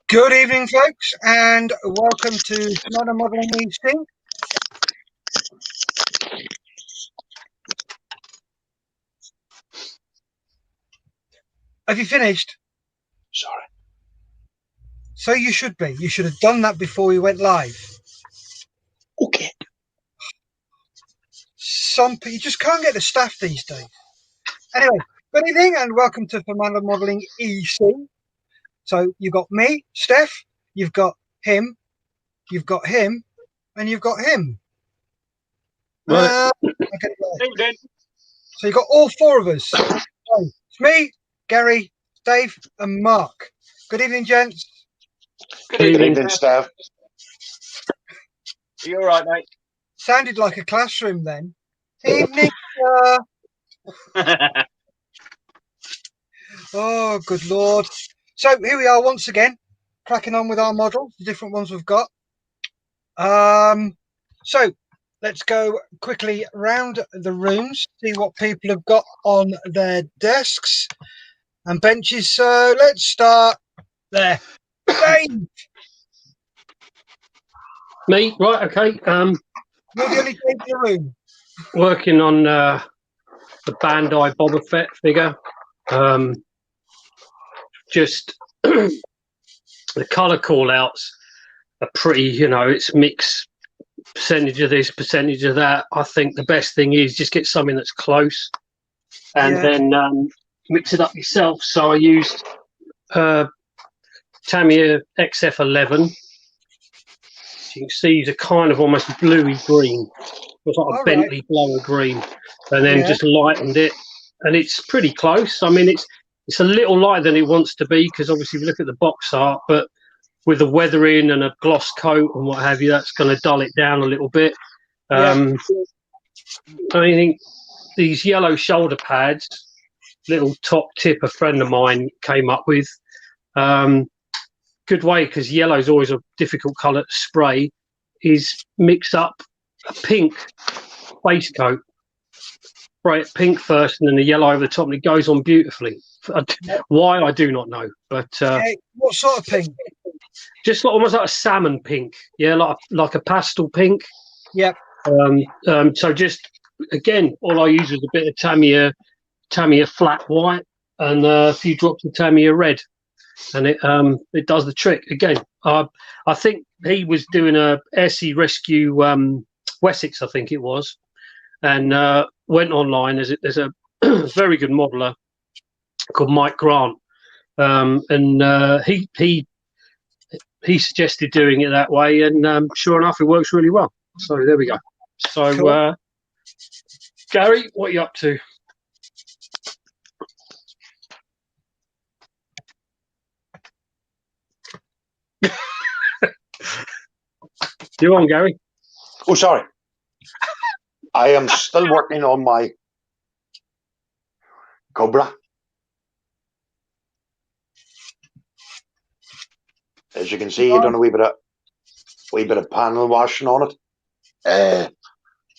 Good evening, folks, and welcome to Modern Modelling EC. Have you finished? Sorry. So you should be. You should have done that before we went live. Okay. You just can't get the staff these days. Anyway, good evening and welcome to Modern Modelling EC. So you've got me, Steph, you've got him, you've got him, and you've got him. Right. So you've got all four of us. So it's me, Gary, Dave, and Mark. Good evening, gents. Good evening, Steph. Are you all right, mate? Sounded like a classroom then. Evening, Oh, good Lord. So here we are once again, cracking on with our models, the different ones we've got. So let's go quickly round the rooms, see what people have got on their desks and benches. So let's start there. Dave! Me, right? Okay. You're the only Dave in the room. Working on the Bandai Boba Fett figure. Just the color call outs are pretty, it's mixed percentage of this, percentage of that. I think the best thing is just get something that's close and then mix it up yourself. So I used Tamiya XF11. You can see these are kind of almost bluey green. It's like a Bentley blower green, and then just lightened it, and it's pretty close. I mean, it's a little lighter than it wants to be because obviously we look at the box art, but with the weathering and a gloss coat and what have you, that's going to dull it down a little bit. I think these yellow shoulder pads, little top tip a friend of mine came up with. Good way, because yellow is always a difficult colour to spray, is mix up a pink base coat, spray it pink first and then the yellow over the top, and it goes on beautifully. Why, I do not know, but what sort of pink? Just almost like a salmon pink, like a pastel pink. Yep. So just again, all I use was a bit of Tamiya flat white and a few drops of Tamiya red, and it does the trick. Again, I think he was doing a Air Rescue Wessex, I think it was, and went online. There's a very good modeler called Mike Grant, and he suggested doing it that way, and sure enough, it works really well. So there we go. So, cool. Gary, what are you up to? You on, Gary? Oh, sorry. I am still working on my Cobra. As you can see, I've done a wee bit of panel washing on it.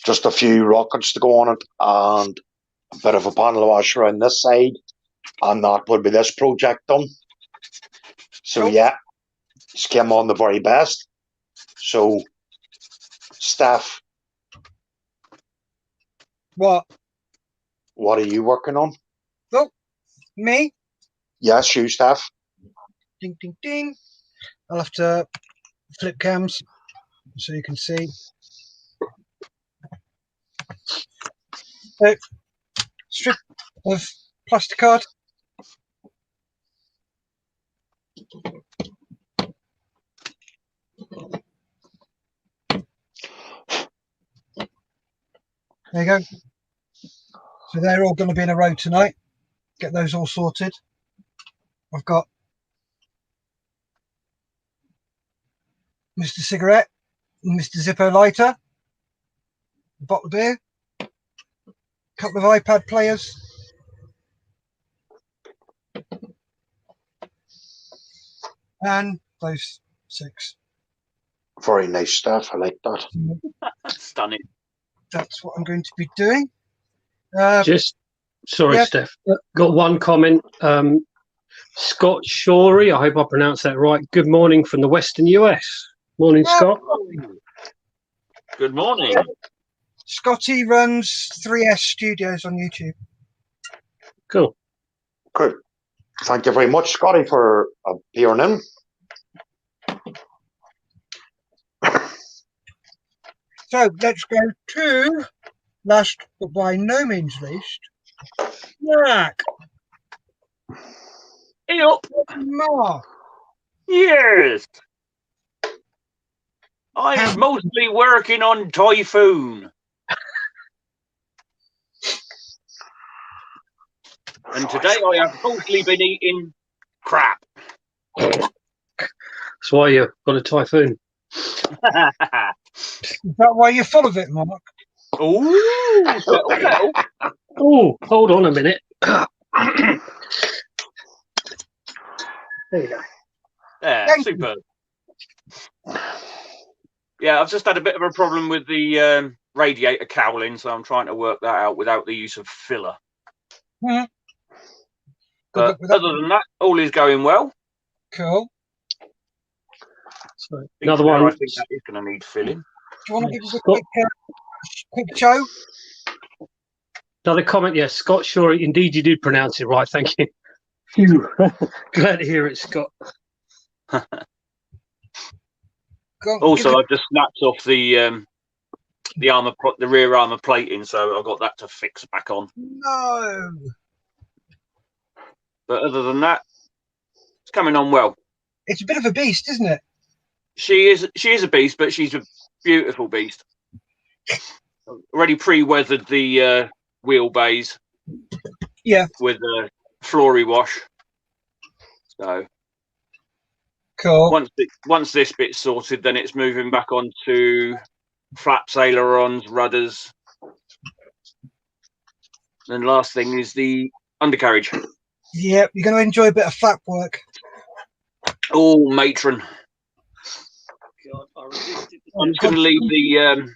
Just a few rockets to go on it, and a bit of a panel wash around this side, and that would be this project done. So yeah, just came on the very best. So, Steph, what are you working on? Oh, me? Yes, you, Steph. Ding, ding, ding. I'll have to flip cams so you can see. So, strip of plastic card. There you go. So they're all going to be in a row tonight. Get those all sorted. I've got Mr. Cigarette and Mr. Zippo Lighter, a bottle of beer, a couple of iPad players. and those 6. Very nice stuff. I like that. Stunning. That's what I'm going to be doing. Sorry, yeah. Steph. Got one comment. Scott Shorey, I hope I pronounced that right. Good morning from the Western US. Morning, Scott. Good morning. Yeah. Scotty runs 3S Studios on YouTube. Cool. Good. Thank you very much, Scotty, for appearing in. So let's go to, last but by no means least, Mark. Hey up. Mark. Yes. I'm mostly working on Typhoon. And today I have mostly been eating crap. That's why you've got a typhoon. Is that why you're full of it, Mark? Ooh, settle. Oh, hold on a minute. There you go. Yeah, superb. Yeah, I've just had a bit of a problem with the radiator cowling, so I'm trying to work that out without the use of filler. Mm-hmm. But other than that, all is going well. Cool. So, another one. I think that is going to need filling. Do you want to give us a quick show? Another comment, yes, Scott Shorey. Indeed, you did pronounce it right. Thank you. Phew. Glad to hear it, Scott. Also, I've just snapped off the rear armor plating, so I've got that to fix back on. No. But other than that, it's coming on well. It's a bit of a beast, isn't it? She is a beast, but she's a beautiful beast. Already pre-weathered the wheelbase. Yeah. With a flory wash. So cool. Once this bit's sorted, then it's moving back onto flaps, ailerons, rudders. And last thing is the undercarriage. Yeah, you're going to enjoy a bit of flap work. Oh, matron. God, I'm just going to leave the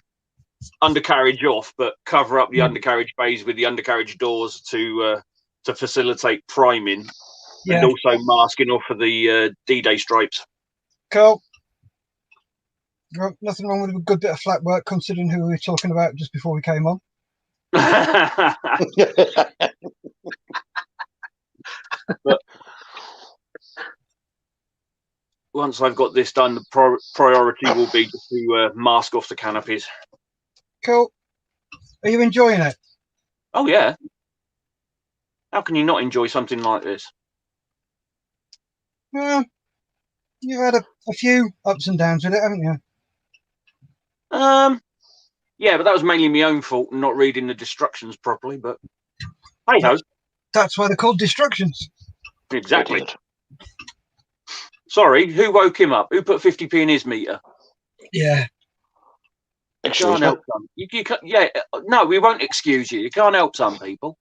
undercarriage off, but cover up the undercarriage bays with the undercarriage doors to facilitate priming, and also masking off of the D-Day stripes. Cool. Nothing wrong with a good bit of flat work, considering who we were talking about just before we came on. But once I've got this done, the priority will be to mask off the canopies. Cool. Are you enjoying it? Oh, yeah. How can you not enjoy something like this? Well, you've had a few ups and downs with it, haven't you? Yeah, but that was mainly my own fault, not reading the destructions properly. But hey ho. That's why they're called destructions. Exactly. Sorry, who woke him up? Who put 50p in his meter? Yeah. You can't help some. You can't, yeah, no, we won't excuse you. You can't help some people.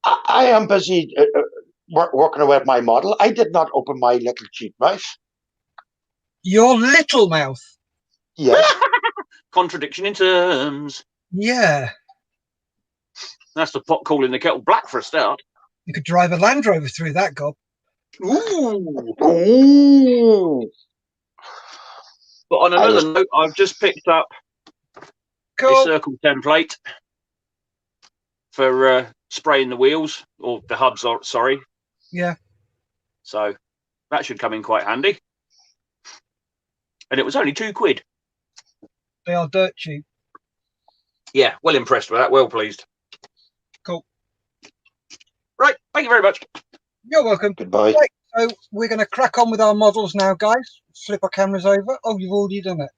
I am busy working away at my model. I did not open my little cheap mouth. Your little mouth? Yes. Contradiction in terms. Yeah. That's the pot calling the kettle black for a start. You could drive a Land Rover through that gob. Ooh. Ooh. But on another note, I've just picked up a circle template for spraying the wheels, or the hubs, sorry. Yeah. So that should come in quite handy. And it was only £2. They are dirt cheap. Yeah, well impressed with that. Well pleased. Cool. Right, thank you very much. You're welcome. Goodbye. Right, so we're going to crack on with our models now, guys. Flip our cameras over. Oh, you've already done it.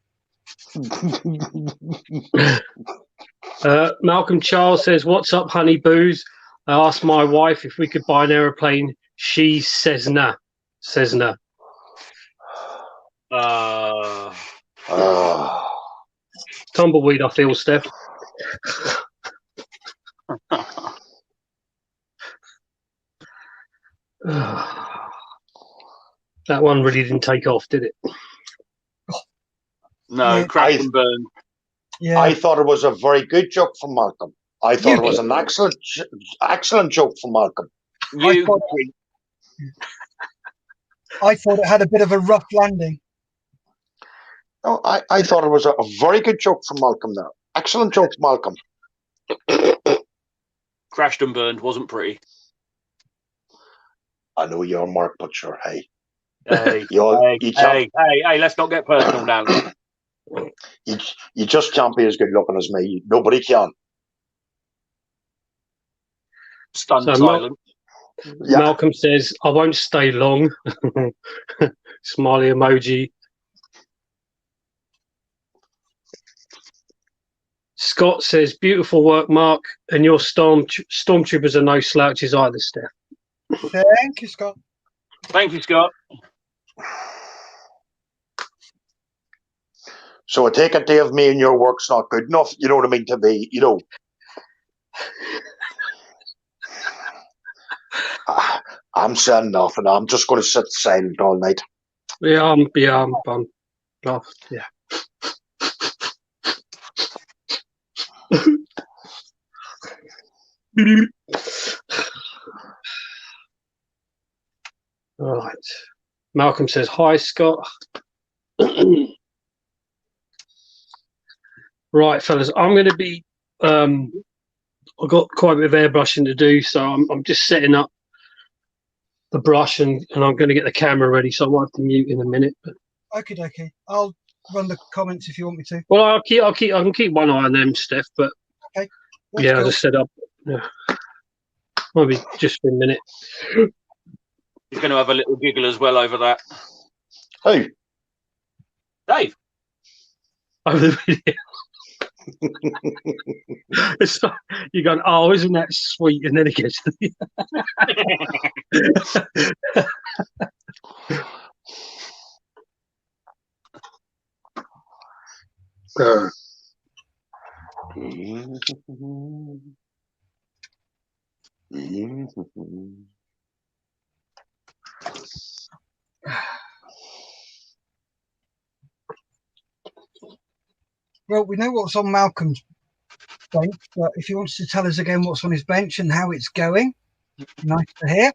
Malcolm Charles says, "What's up, honey boos? I asked my wife if we could buy an aeroplane. She says nah. Says nah." Tumbleweed, I feel, Steph. That one really didn't take off, did it? No, Yeah. crashed and burned. Yeah. I thought it was a very good joke from Malcolm. I thought it was an excellent joke from Malcolm. You, I thought it had a bit of a rough landing. No, I thought it was a very good joke from Malcolm there. Excellent joke, Malcolm. crashed and burned, wasn't pretty. I know you're Mark, but sure, hey. Hey, You can't, hey, let's not get personal now. you just can't be as good looking as me. Nobody can. Stunned So silent. Yeah. Malcolm says, I won't stay long. Smiley emoji. Scott says, beautiful work, Mark. And your stormtroopers are no slouches either, Steph. Thank you, Scott. Thank you, Scott. So I take it, Dave, me and your work's not good enough. You know what I mean? To be, I'm saying nothing. I'm just going to sit silent all night. Yeah. All right. Malcolm says, hi, Scott. Right, fellas, I'm going to be, I've got quite a bit of airbrushing to do, so I'm just setting up the brush and I'm going to get the camera ready, so I won't have to mute in a minute. But Okay. I'll run the comments if you want me to. well, I can keep one eye on them, Steph. But That's yeah, cool. as I said, maybe just for a minute. He's going to have a little giggle as well over that. Hey. Dave. Over the video. It's like, you're going, oh, isn't that sweet? And then it gets to the Well, we know what's on Malcolm's bench, but if he wants to tell us again what's on his bench and how it's going, nice to hear.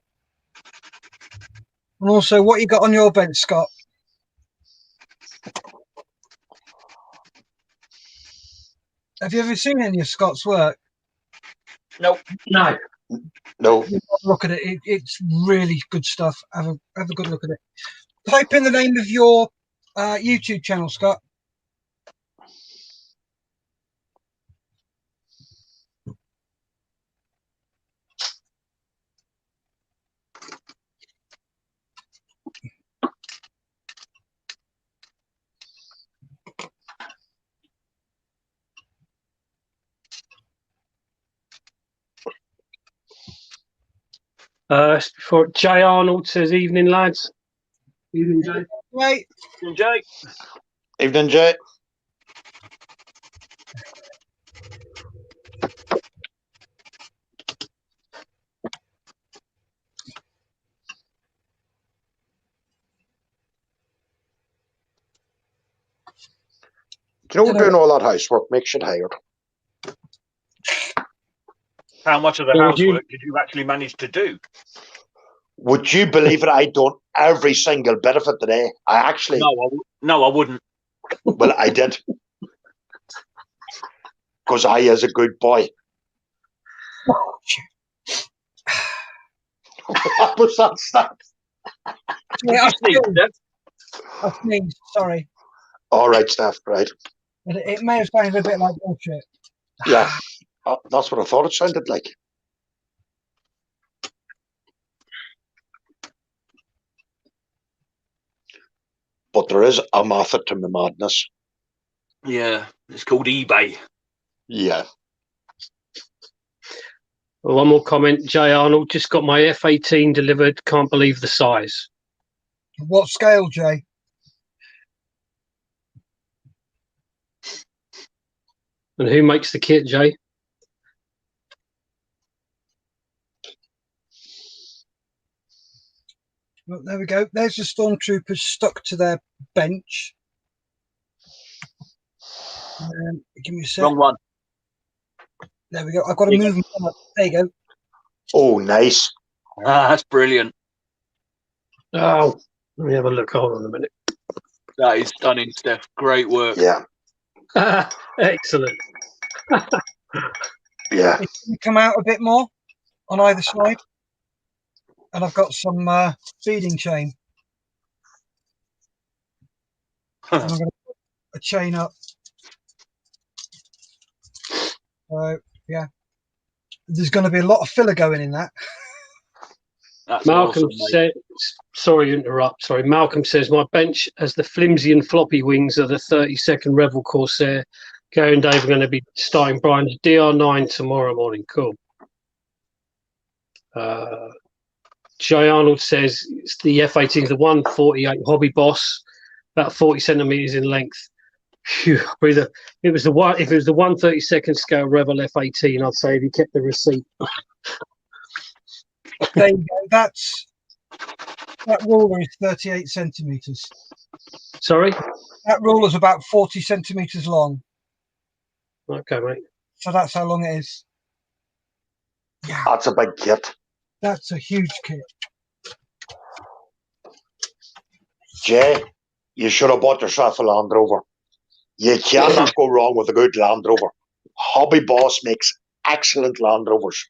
And also, what you got on your bench, Scott? Have you ever seen any of Scott's work? Nope. No. Look at it. It's really good stuff. Have a good look at it. Type in the name of your YouTube channel, Scott. Before Jay Arnold says, evening, lads. Evening, Jay. Right. Jay. Evening, Jay. You know, doing all that housework makes you tired. How much of the housework did you actually manage to do? Would you believe it? I done every single bit of it today. I actually... No, I wouldn't. Well, I did. Because I is a good boy. What was that stuff? Yeah, I sneezed. Sorry. All right, Steph, right. It may have sounded a bit like bullshit. Yeah, that's what I thought it sounded like. But there is a method to my madness. Yeah, it's called eBay. Yeah. One more comment. Jay Arnold, just got my F-18 delivered. Can't believe the size. What scale, Jay? And who makes the kit, Jay? Well, there we go. There's the stormtroopers stuck to their bench. Give me a sec. Wrong one. There we go. I've got to move them up. There you go. Oh, nice. That's brilliant. Oh, let me have a look. Hold on a minute. That is stunning, Steph. Great work. Yeah. Excellent. Yeah. It's going to come out a bit more on either side. And I've got some feeding chain. And I'm going to put a chain up. So, yeah. There's going to be a lot of filler going in that. That's Malcolm awesome, said, sorry to interrupt. Sorry. Malcolm says, my bench has the flimsy and floppy wings of the 32nd Revel Corsair. Gary and Dave are going to be starting Brian's DR9 tomorrow morning. Cool. Jay Arnold says it's the F-18, the 148 Hobby Boss, about 40 centimeters in length. Phew, if it was the 132nd scale Revel F-18, I'd say if you kept the receipt. There you go. That ruler is 38 centimeters. Sorry? That ruler's about 40 centimeters long. Okay, mate. So that's how long it is. Yeah, That's a big kit. that's a huge kit. Jay, you should have bought yourself a Land Rover. You cannot go wrong with a good Land Rover. Hobby Boss makes excellent Land Rovers.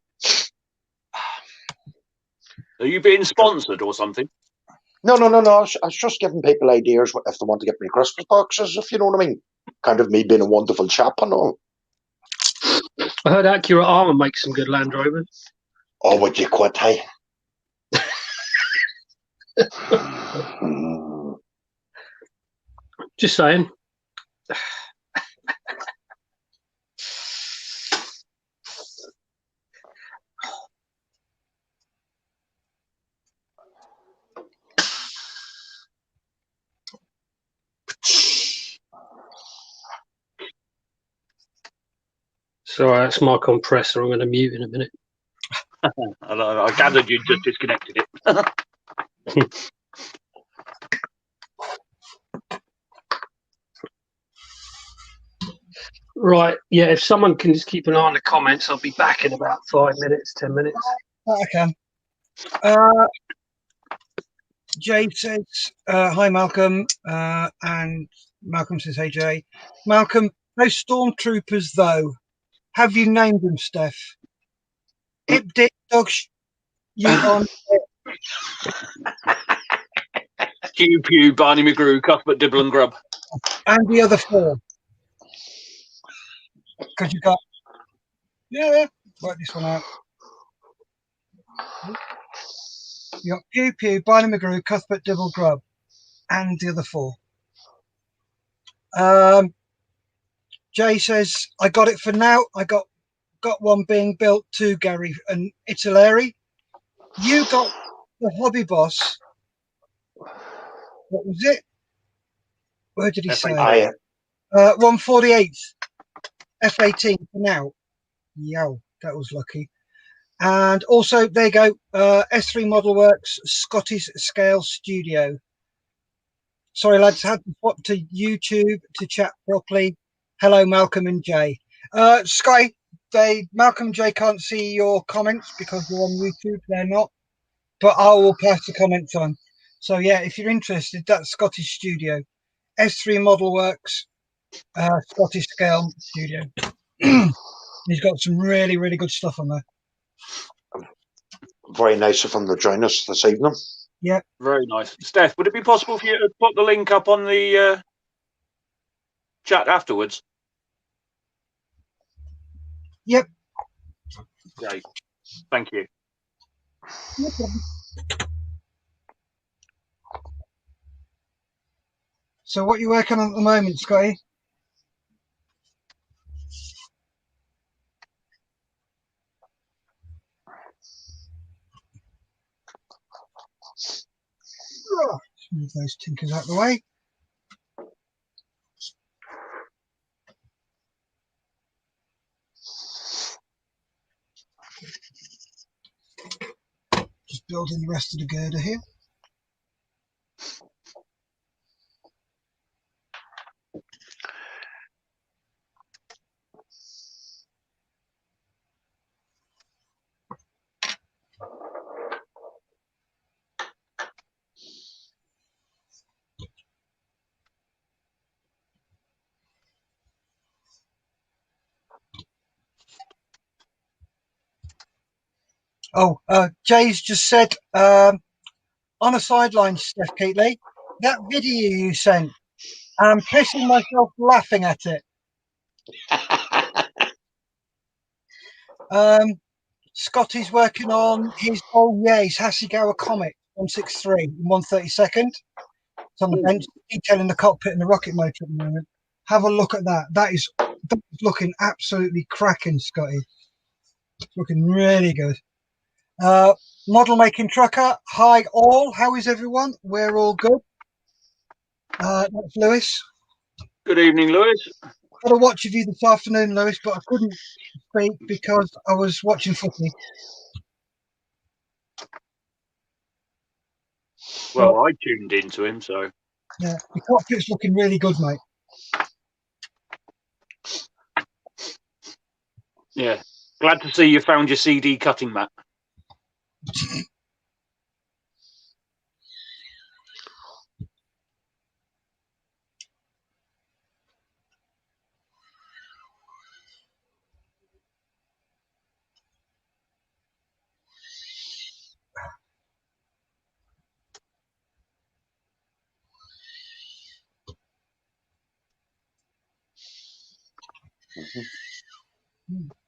Are you being sponsored or something? No. I was just giving people ideas if they want to get me Christmas boxes, if you know what I mean. Kind of me being a wonderful chap and all. I heard Accurate Armour makes some good Land Rovers. Oh, would you quit, hey? Just saying. Sorry, that's my compressor. I'm going to mute in a minute. I gathered you just disconnected it. Right, yeah, if someone can just keep an eye on the comments, I'll be back in about 5 minutes, 10 minutes. I can. Jay says, hi, Malcolm. And Malcolm says, hey, Jay. Malcolm, those stormtroopers, though, have you named them, Steph? Hip, dick, dog, you on Pew Pew, Barney McGrew, Cuthbert, Dibble and Grub. and the other four. Because you've got, yeah, work this one out. You got Pew Pew, Barney McGrew, Cuthbert, Dibble, Grub, and the other four. Jay says, I got it for now. I got one being built too, Gary and Italeri. You got the Hobby Boss. What was it? Where did he say? 148 F-18 for now. Yo, that was lucky. And also, there you go. S3 Model Works, Scottish Scale Studio. Sorry, lads, had to swap to YouTube to chat properly. Hello, Malcolm and Jay. Sky, Malcolm and Jay can't see your comments because you're on YouTube. They're not. But I will pass the comments on. So, yeah, if you're interested, that's Scottish Studio. S3 Model Works, Scottish Scale Studio. He's got some really, really good stuff on there. Very nice of him to join us this evening. Yeah. Very nice. Steph, would it be possible for you to put the link up on the chat afterwards? Yep. Great. Thank you. No problem. So what are you working on at the moment, Scotty? Oh, move those tinkers out of the way. Just building the rest of the girder here. Jay's just said on a sideline, Steph Keatley, that video you sent, I'm pissing myself laughing at it. Scotty's working on his his Hasegawa Comet 163 in 1/32. It's on the bench, detailing the cockpit and the rocket motor at the moment. Have a look at that. That's looking absolutely cracking, Scotty. It's looking really good. Model making trucker. Hi all. How is everyone? We're all good. That's Lewis. Good evening, Lewis. Had a watch of you this afternoon, Lewis, but I couldn't speak because I was watching footy. Well, I tuned into him, so. Yeah, the cockpit's looking really good, mate. Yeah. Glad to see you found your CD cutting mat.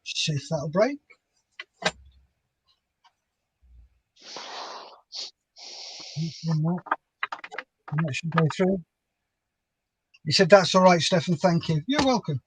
See if that'll break. That should go through. He said, "That's all right, Stefan. Thank you." You're welcome.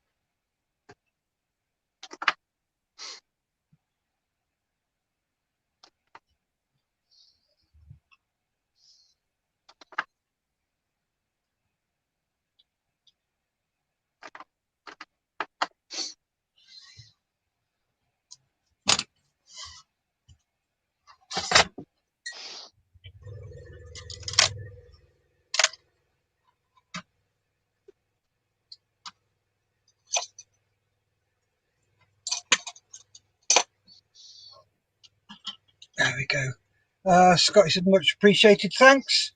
There we go. Scotty said, "Much appreciated. Thanks.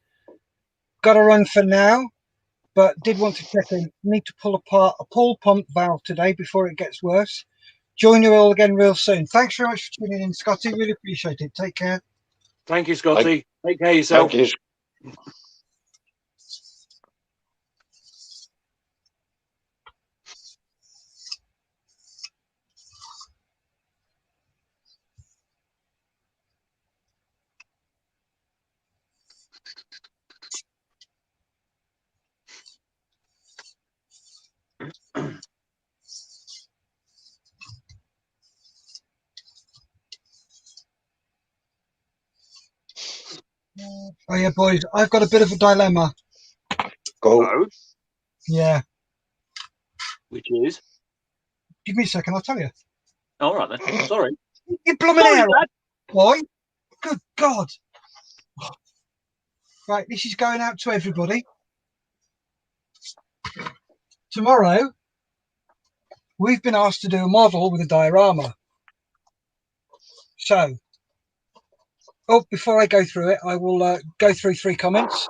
Got to run for now, but did want to check in. Need to pull apart a pull pump valve today before it gets worse. Join you all again real soon." Thanks very much for tuning in, Scotty. Really appreciate it. Take care. Thank you, Scotty. Take care of yourself. Thank you. Oh yeah, boys. I've got a bit of a dilemma. Go. Oh, Yeah. which is? Give me a second. I'll tell you. All right then. Sorry. You blooming Sorry, hair, lad. boy. Good God. Right, this is going out to everybody. Tomorrow, we've been asked to do a model with a diorama. So, before I go through it, I will go through 3 comments.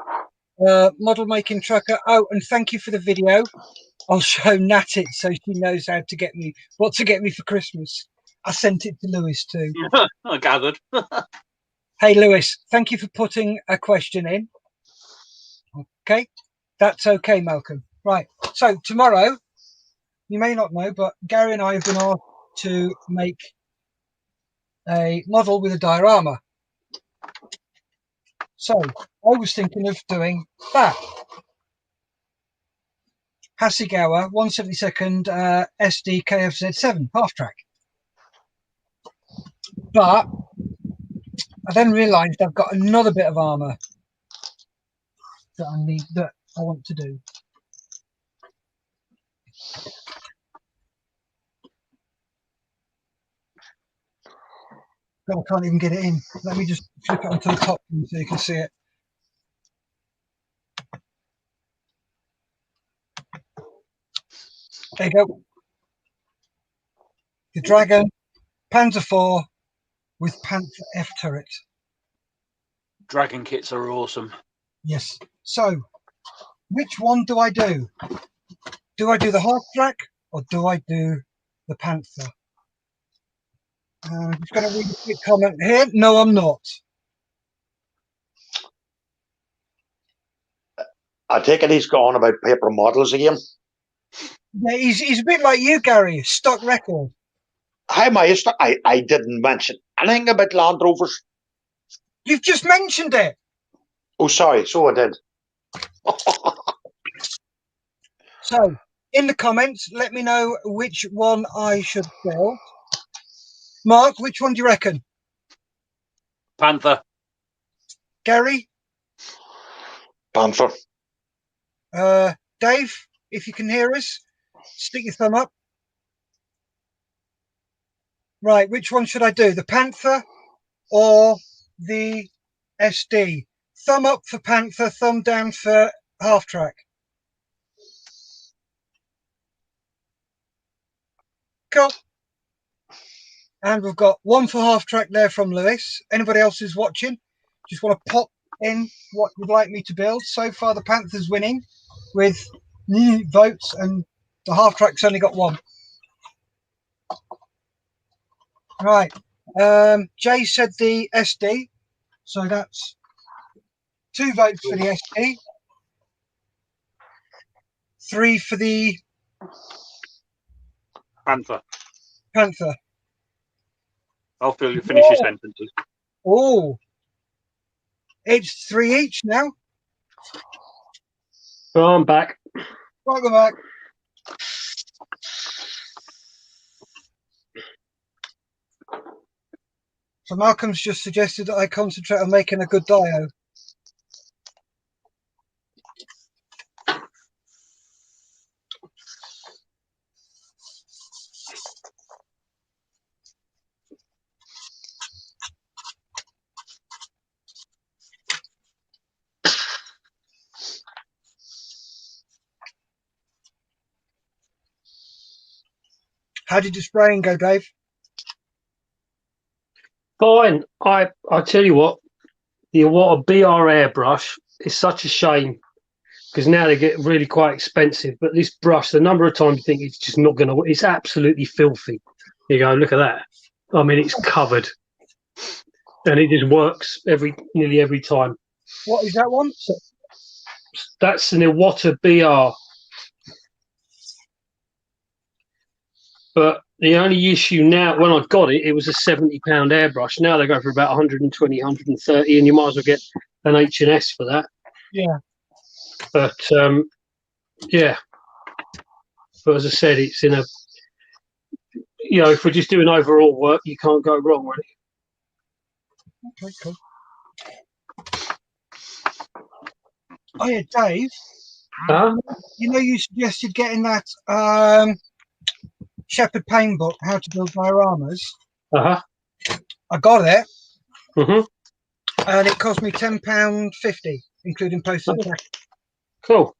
Model making trucker. Oh, and thank you for the video. I'll show Nat it so she knows how to get me, what to get me for Christmas. I sent it to Lewis too. I gathered. Hey, Lewis, thank you for putting a question in. Okay, that's okay, Malcolm. Right, so tomorrow, you may not know, but Gary and I have been asked to make a model with a diorama. So I was thinking of doing that. Hasegawa 1/72 SD KFZ7 half track. But I then realised I've got another bit of armour that I want to do. God, I can't even get it in. Let me just flip it onto the top so you can see it. There you go. The Dragon Panzer IV with Panther F turret. Dragon kits are awesome. Yes. So, which one do I do? Do I do the half track or do I do the Panther? I'm just going to read a quick comment here. No, I'm not. I take it he's gone about paper models again. Yeah, he's a bit like you, Gary. Stock record. How am I didn't mention anything about Land Rovers. You've just mentioned it. Oh, sorry. So I did. So, in the comments, let me know which one I should build. Mark, which one do you reckon? Panther. Gary? Panther. Dave, if you can hear us, stick your thumb up. Right, which one should I do? The Panther or the SD? Thumb up for Panther, thumb down for half track. Cool. And we've got one for half track there from Lewis. Anybody else who's watching, just want to pop in what you'd like me to build. So far, the Panther's winning with new votes, and the half track's only got one. Right. Jay said the SD, so that's 2 votes for the SD, 3 for the Panther. Panther. I'll finish your sentences. Oh, it's 3 each now. Oh, I'm back. Welcome back. So Malcolm's just suggested that I concentrate on making a good dio. How did your spraying go, Dave? Fine. I tell you what a BR airbrush is such a shame because now they get really quite expensive. But this brush, the number of times you think it's just not going to, it's absolutely filthy. You go, look at that. I mean, it's covered, and it just works nearly every time. What is that one? So that's an Iwata BR. But the only issue now, when I got it, it was a £70 airbrush. Now they go for about 120, 130, and you might as well get an H&S for that. Yeah. But yeah. But as I said, it's in a, if we're just doing overall work, you can't go wrong, really. Okay, cool. Oh yeah, Dave. You suggested getting that Shepherd Payne book, How to Build Dioramas. I got it. Mm-hmm. And it cost me £10.50, including postage and tax. Cool.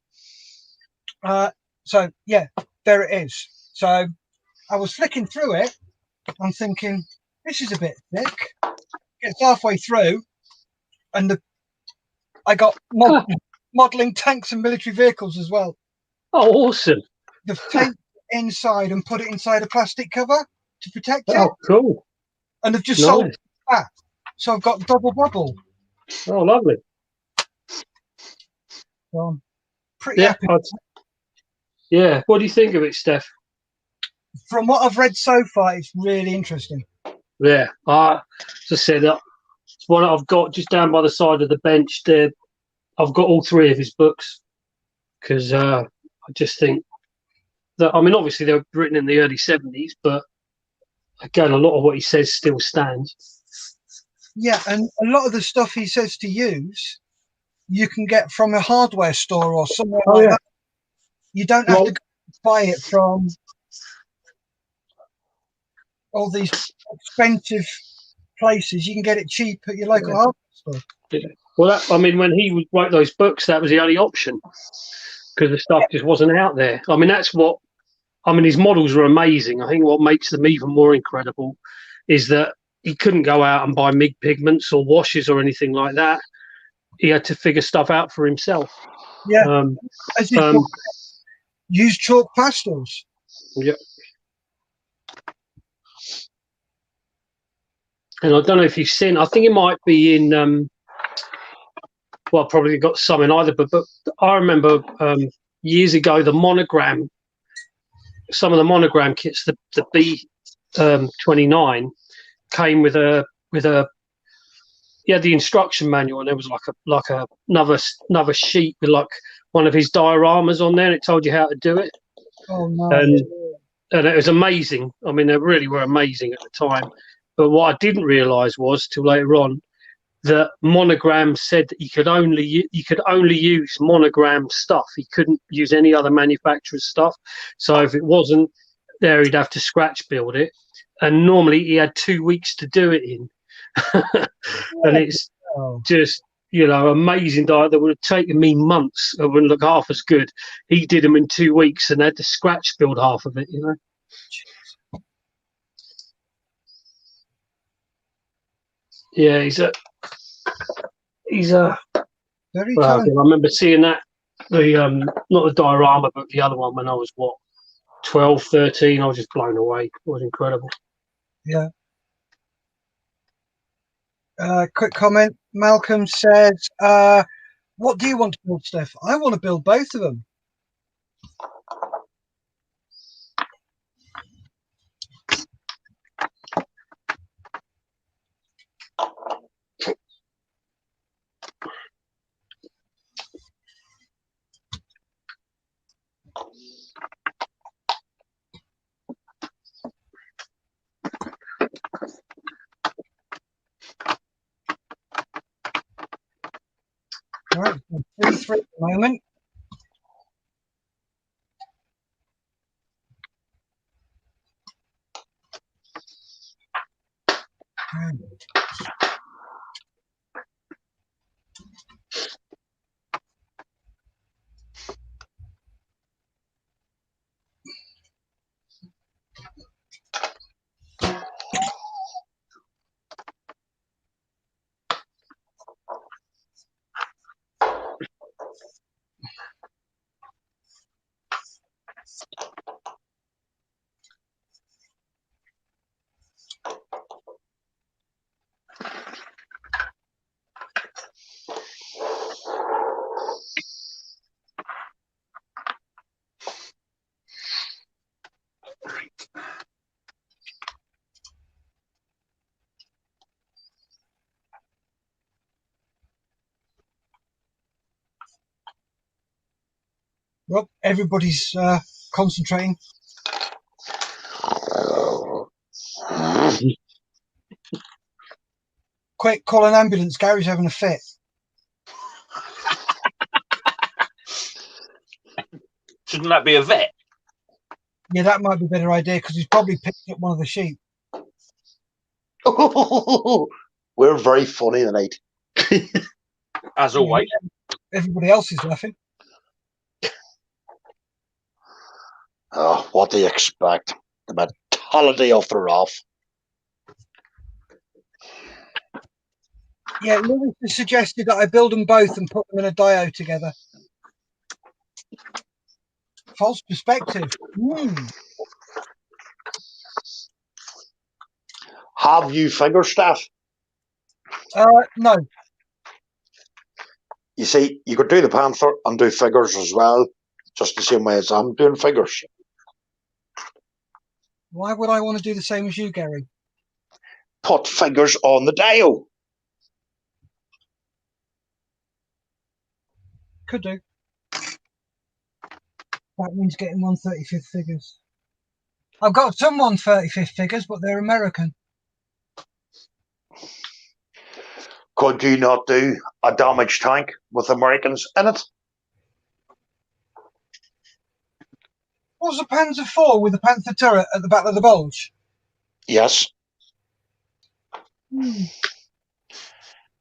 So yeah, there it is. So I was flicking through it. I'm thinking, this is a bit thick. Gets halfway through, and I got modelling tanks and military vehicles as well. Oh, awesome. They've taped inside and put it inside a plastic cover to protect it. Oh, cool. And they've just sold that. So I've got double bubble. Oh, lovely. So I'm pretty happy. Yeah. What do you think of it, Steph? From what I've read so far, it's really interesting. Yeah. As I said, it's one I've got just down by the side of the bench there. I've got all 3 of his books because I just think that, I mean, obviously they were written in the early 70s, but again, a lot of what he says still stands. Yeah, and a lot of the stuff he says to use, you can get from a hardware store or somewhere like that. You don't have to buy it from all these expensive places. You can get it cheap at your local hardware store. Yeah. Well, when he wrote those books, that was the only option because the stuff just wasn't out there. I mean, his models are amazing. I think what makes them even more incredible is that he couldn't go out and buy MIG pigments or washes or anything like that. He had to figure stuff out for himself. Yeah. Use chalk pastels. Yeah. and I don't know if you've seen. I think it might be in. Well, probably got some in either, but I remember years ago the monogram. Some of the monogram kits, the B29, came with a you had the instruction manual, and there was another sheet with like one of his dioramas on there, and it told you how to do it. Oh no! And it was amazing. I mean, they really were amazing at the time. But what I didn't realise was till later on that Monogram said that you could only use Monogram stuff. He couldn't use any other manufacturer's stuff. So if it wasn't there, he'd have to scratch build it. And normally he had 2 weeks to do it in. And it's just, amazing diet that would have taken me months. It wouldn't look half as good. He did them in 2 weeks and had to scratch build half of it, Yeah, he's a very well, talented. I remember seeing that, not the diorama, but the other one when I was, 12, 13. I was just blown away. It was incredible. Yeah. Quick comment. Malcolm says, what do you want to build, Steph? I want to build both of them. All right, 3-3 at the moment. Well, everybody's concentrating. Quick, call an ambulance. Gary's having a fit. Shouldn't that be a vet? Yeah, that might be a better idea because he's probably picked up one of the sheep. We're very funny tonight. As always. Everybody else is laughing. Oh, what do you expect? The mentality of the rough. Yeah, Lewis has suggested that I build them both and put them in a dio together. False perspective. Have you figure stuff? No. You see, you could do the Panther and do figures as well, just the same way as I'm doing figures. Why would I want to do the same as you, Gary? Put figures on the dio. Could do. That means getting 1/35 figures. I've got some 1/35 figures, but they're American. Could you not do a damaged tank with Americans in it? What's the Panzer IV with the Panther turret at the back of the bulge? Yes.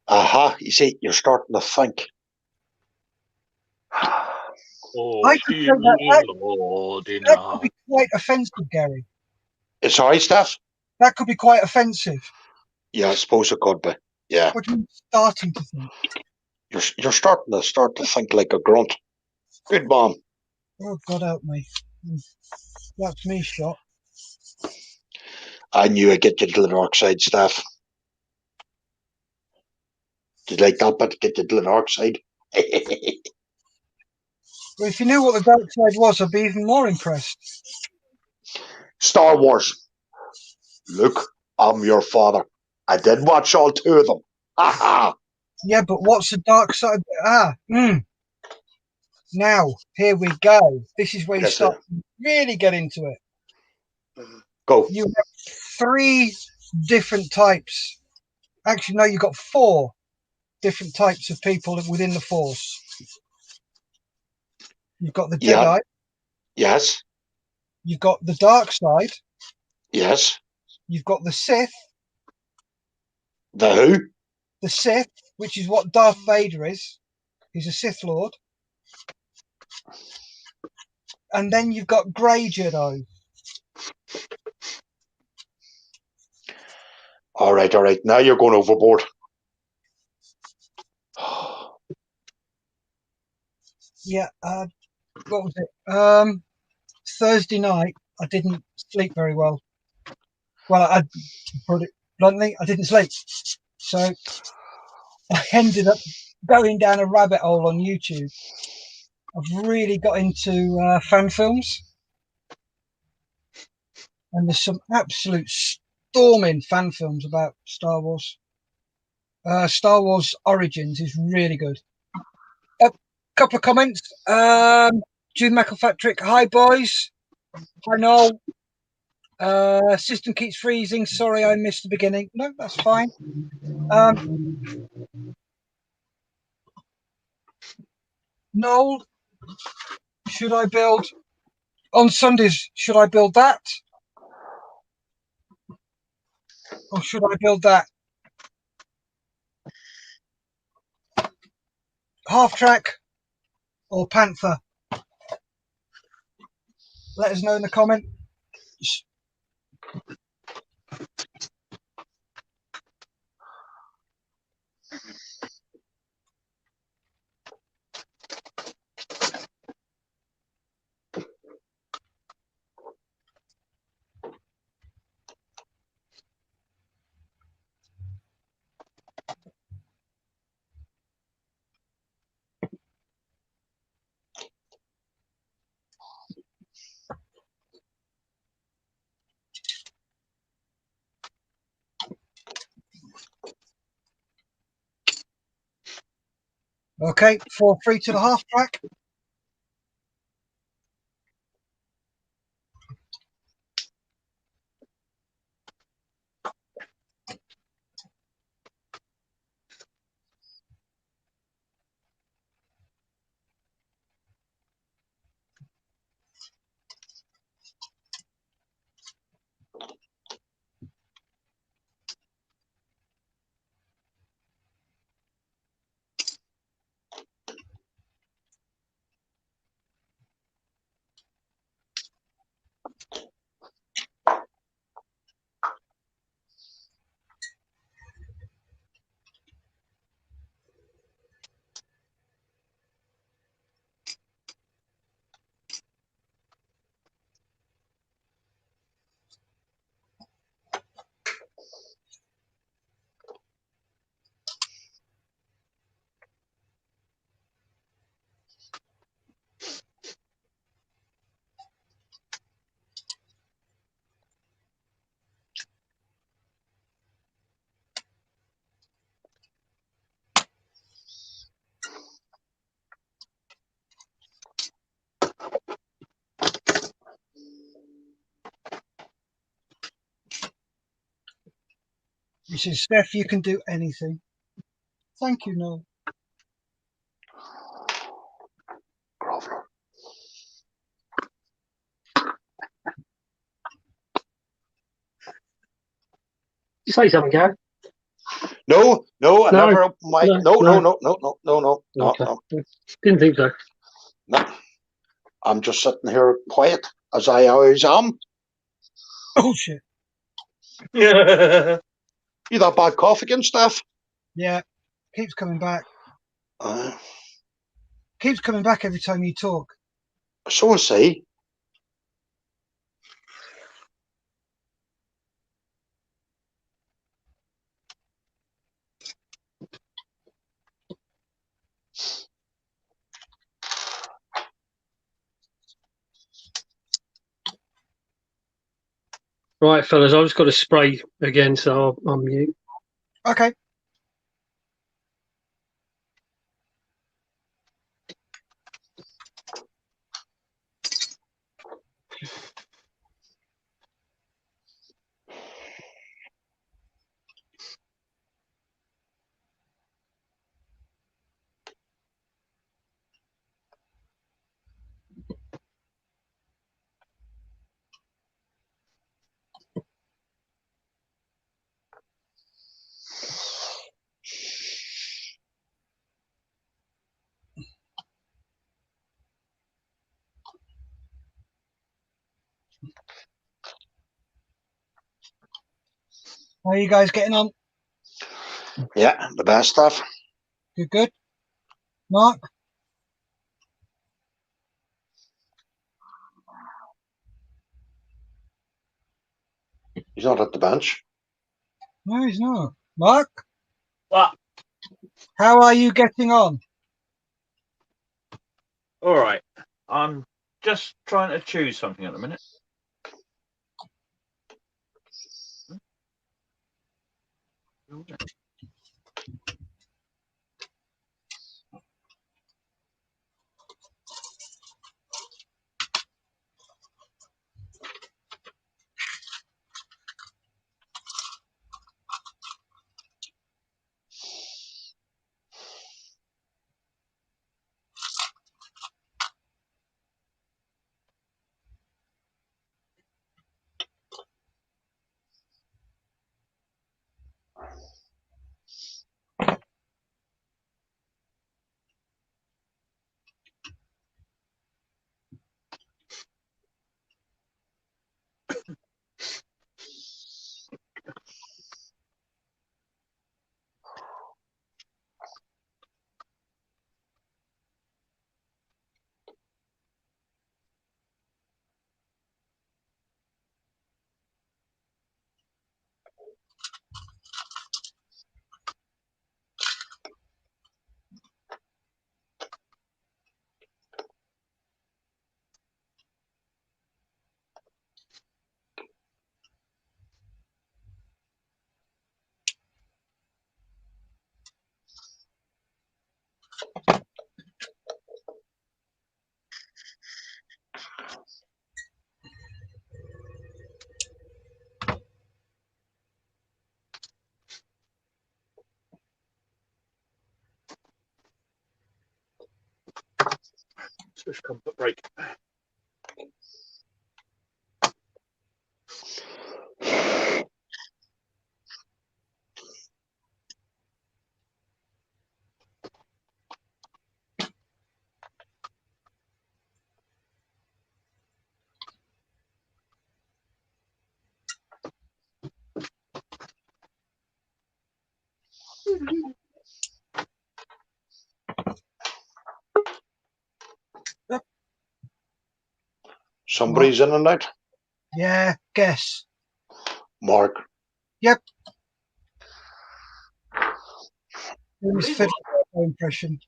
Aha, you see, you're starting to think. I could say that could be quite offensive, Gary. It's all right, Steph? That could be quite offensive. Yeah, I suppose it could be. Yeah. What do you mean starting to think? You're starting to think like a grunt. Good mom. Oh, God help me. That's me shot. I knew I'd get you to the dark side, Steph. Did you like that bit? Get you to the dark side. Well, if you knew what the dark side was, I'd be even more impressed. Star Wars. Luke, I'm your father. I did watch all 2 of them. Ha ha. Yeah, but what's the dark side? Now, here we go. This is where you Yes, start to really get into it. Go. You have 3 different types. Actually, no, you've got 4 different types of people within the Force. You've got the Yeah. Jedi. Yes. You've got the dark side. Yes. You've got the Sith. The who? The Sith, which is what Darth Vader is. He's a Sith Lord. And then you've got Grey Jedi. All right. Now you're going overboard. Yeah, what was it? Thursday night, I didn't sleep very well. Well, I put it bluntly, I didn't sleep. So I ended up going down a rabbit hole on YouTube. I've really got into fan films. And there's some absolute storming fan films about Star Wars. Star Wars Origins is really good. A couple of comments. Jude McElpatrick, hi boys. Hi Noel. System keeps freezing. Sorry, I missed the beginning. No, that's fine. Noel, should I build on Sundays? Should I build that, or should I build that? Half track or Panther? Let us know in the comments. Okay, 4-3 to the half track. He says, Steph, you can do anything. Thank you, Noel. Groveler. You say something, Gary? No, I No, never opened my. No. Okay. Didn't think so. No. I'm just sitting here quiet, as I always am. Oh, shit. Yeah. You that bad cough again, Steph? Yeah, keeps coming back. Uh, Keeps coming back every time you talk. so I see. Right, fellas, I've just got to spray again, so I'll mute. Okay. How are you guys getting on? Yeah, the best stuff. Good, good. Mark? He's not at the bench. No, he's not. Mark? What? How are you getting on? All right. I'm just trying to choose something at the minute. Switch comfort break. Somebody's in and out. Yeah, guess. Mark. Yep. It was 50 impression.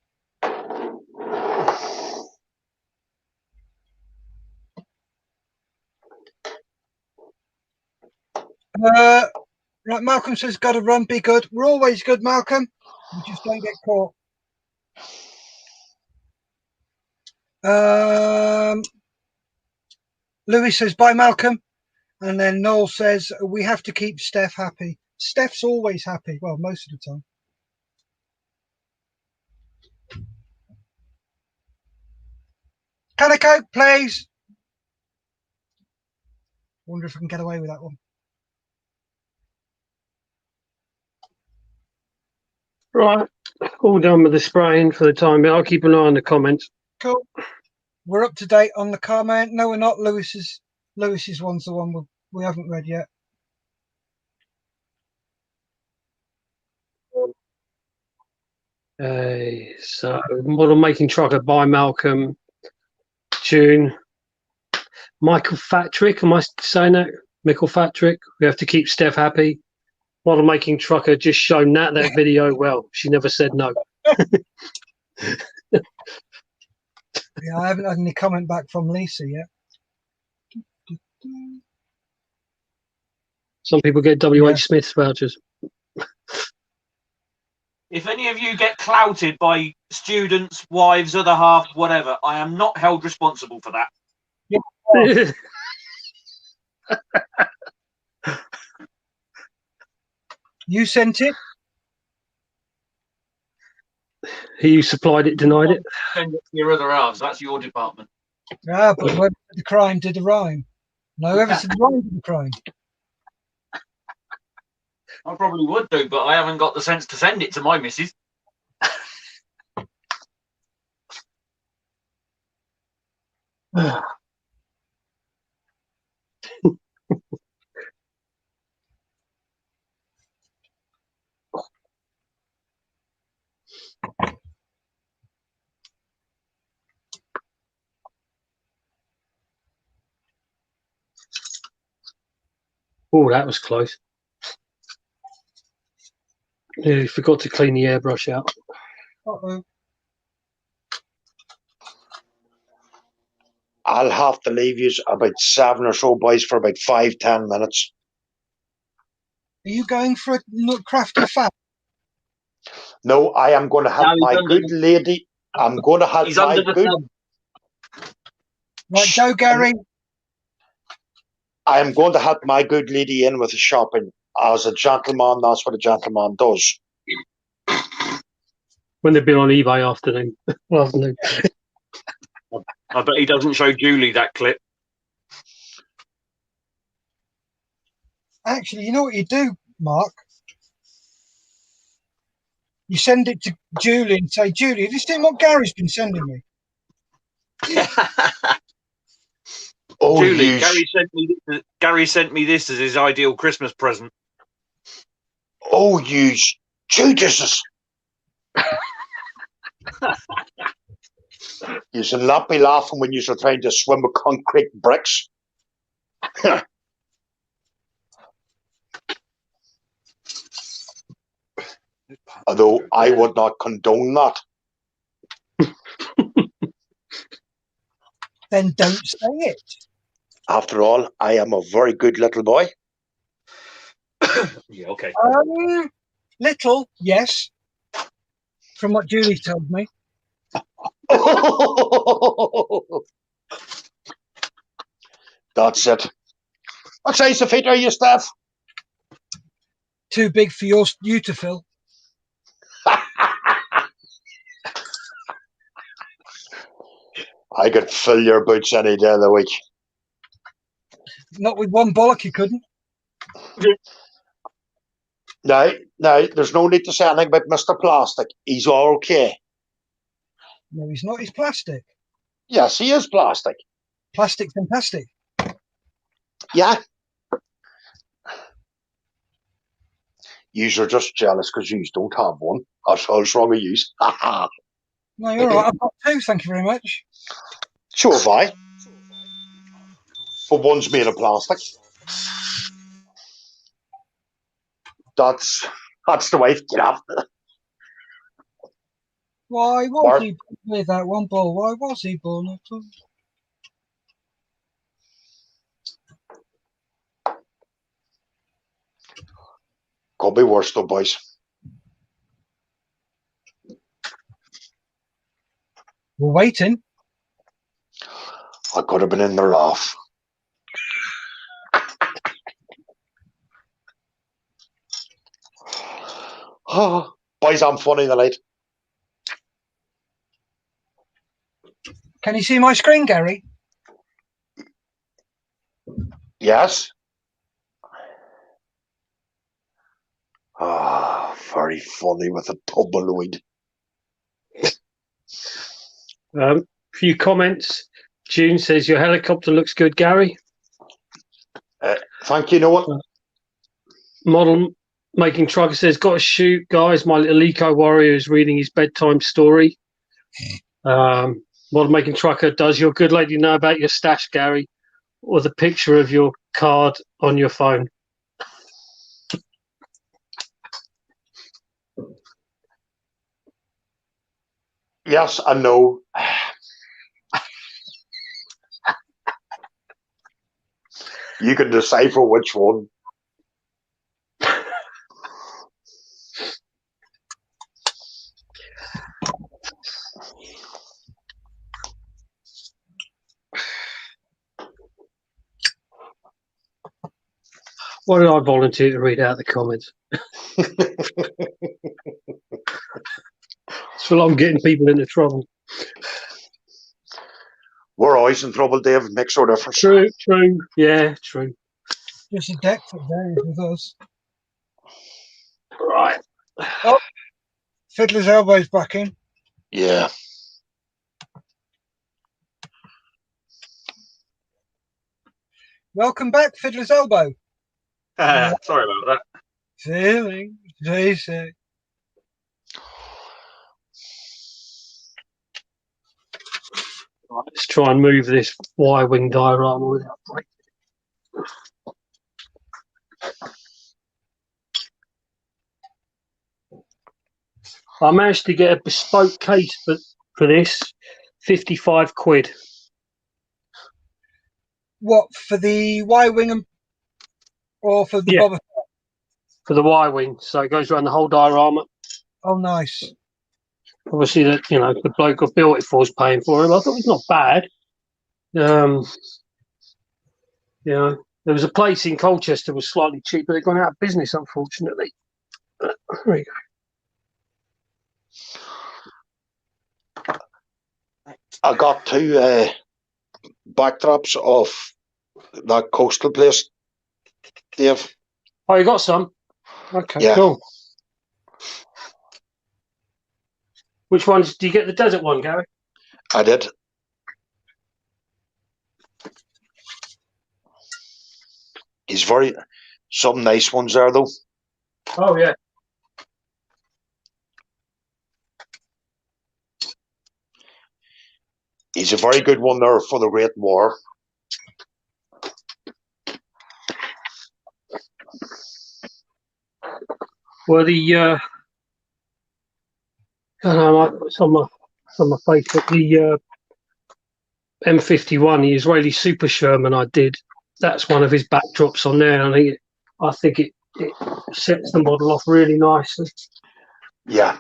Right, Malcolm says, got to run, be good. We're always good, Malcolm. We just don't get caught. Louis says, bye, Malcolm. And then Noel says, we have to keep Steph happy. Steph's always happy. Well, most of the time. Can I go, please? Wonder if I can get away with that one. Right, all done with the spraying for the time being. I'll keep an eye on the comments. Cool. We're up to date on the comment. No, we're not. Lewis's one's the one we haven't read yet. So, model making trucker by Malcolm, June. Michael Fatrick, am I saying that? Michael Fatrick. We have to keep Steph happy. Model making trucker just shown that video. Well, she never said no. Yeah, I haven't had any comment back from Lisa yet. Some people get WH Smith's vouchers. If any of you get clouted by students, wives, other half, whatever, I am not held responsible for that. Yeah. You sent it? He who supplied it denied it. Send it to your other halves. That's your department. Ah, but whoever did the crime did the rhyme. No, whoever did the rhyme did the crime. I probably would do, but I haven't got the sense to send it to my missus. Oh, that was close. Yeah, he forgot to clean the airbrush out. Uh-oh. I'll have to leave you about 7 or so, boys, for about 5-10 minutes. Are you going for a crafty fat? No, I am going to have my good lady. I'm going to have my good. Right, go, Gary. I am going to have my good lady in with the shopping. As a gentleman, that's what a gentleman does. When they've been on eBay afternoon. I bet he doesn't show Julie that clip. Actually, you know what you do, Mark? You send it to Julie and say, Julie, have you seen what Gary's been sending me? Oh, Julie, Gary sent me this as his ideal Christmas present. Oh, you Judas! You should not be laughing when you're trying to swim with concrete bricks. Although I would not condone that. Then don't say it. After all, I am a very good little boy. Yeah, okay. Little, yes. From what Julie told me. That's it. What size of feet are you, Steph? Too big for you to fill. I could fill your boots any day of the week. Not with one bollock, you couldn't. No, there's no need to say anything about Mr. Plastic. He's all okay. No, he's not. He's plastic. Yes, he is plastic. Plastic, fantastic. Yeah. Yous are just jealous because yous don't have one. That's what's wrong with yous. No, you're all right. I've got two, thank you very much. So have I. But one's made of plastic. That's the way to get off. Why was he with that one ball? Why was he born? Could be worse though, boys. We're waiting. I could have been in the laugh. Boys, I'm funny tonight. Can you see my screen, Gary? Yes. Very funny with a tumbleweed. Few comments. June says your helicopter looks good, Gary. Thank you, Noah. Model Making Trucker says, got to shoot, guys. My little eco warrior is reading his bedtime story. Model Making Trucker, does your good lady know about your stash, Gary? Or the picture of your card on your phone? Yes and no. You can decipher which one. Why did I volunteer to read out the comments? It's full on getting people into trouble. We're always in trouble, Dave. It makes no difference. True. Yeah, true. Just a deck for days with us. Right. Oh, Fiddler's Elbow's back in. Yeah. Welcome back, Fiddler's Elbow. Sorry about that. Feeling basic. Right, let's try and move this Y-wing diorama without breaking. I managed to get a bespoke case for this, 55 quid. What, for the Y-wing or for the Yeah. Boba? For the Y-wing, so it goes around the whole diorama. Oh, nice. Obviously, the bloke who built it for was paying for him. I thought it was not bad. There was a place in Colchester that was slightly cheaper. They've gone out of business, unfortunately. There we go. I got two backdrops of that coastal place, Dave. Oh, you got some? Okay, Yeah. cool. Which ones? Do you get the desert one, Gary? I did. He's some nice ones there, though. Oh, yeah. He's a very good one there for the Great War. Well, it's on my Facebook. The M51, the Israeli Super Sherman, I did. That's one of his backdrops on there, and I think it sets the model off really nicely. Yeah.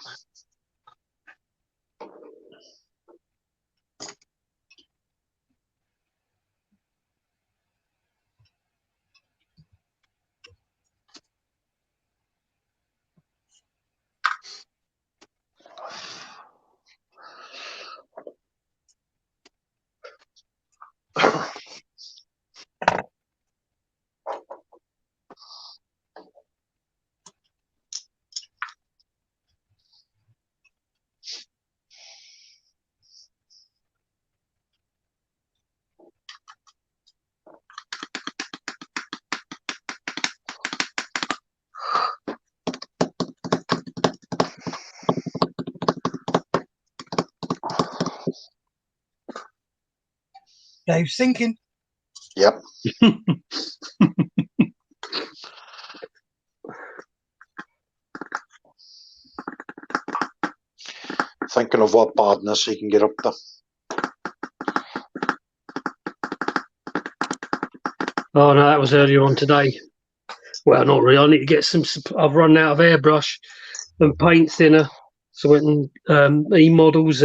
Dave's thinking. Yep. Thinking of what badness he can get up to. Oh, no, that was earlier on today. Well, not really. I need to get some. I've run out of airbrush and paint thinner. So I went and E-models.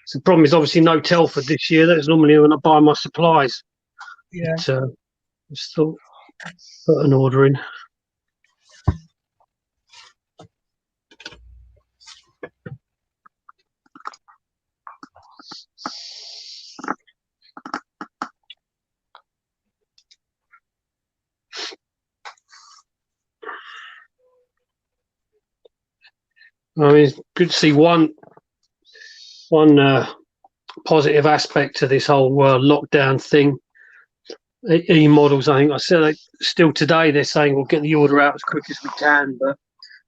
So the problem is obviously no Telford this year. That's normally when I buy my supplies. Yeah. But, I still put an order in. I mean, it's good to see one positive aspect to this whole lockdown thing. E-models, I think I said still today they're saying we'll get the order out as quick as we can, but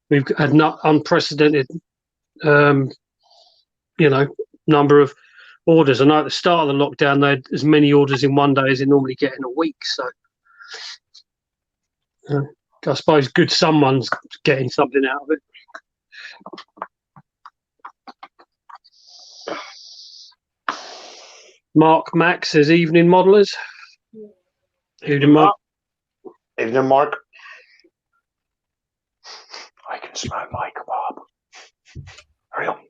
we've had not unprecedented, number of orders. I know at the start of the lockdown they had as many orders in one day as they normally get in a week. So I suppose good someone's getting something out of it. Mark Max says evening modelers. Evening, Mark. Evening, Mark. I can smell my kebab. Hurry up.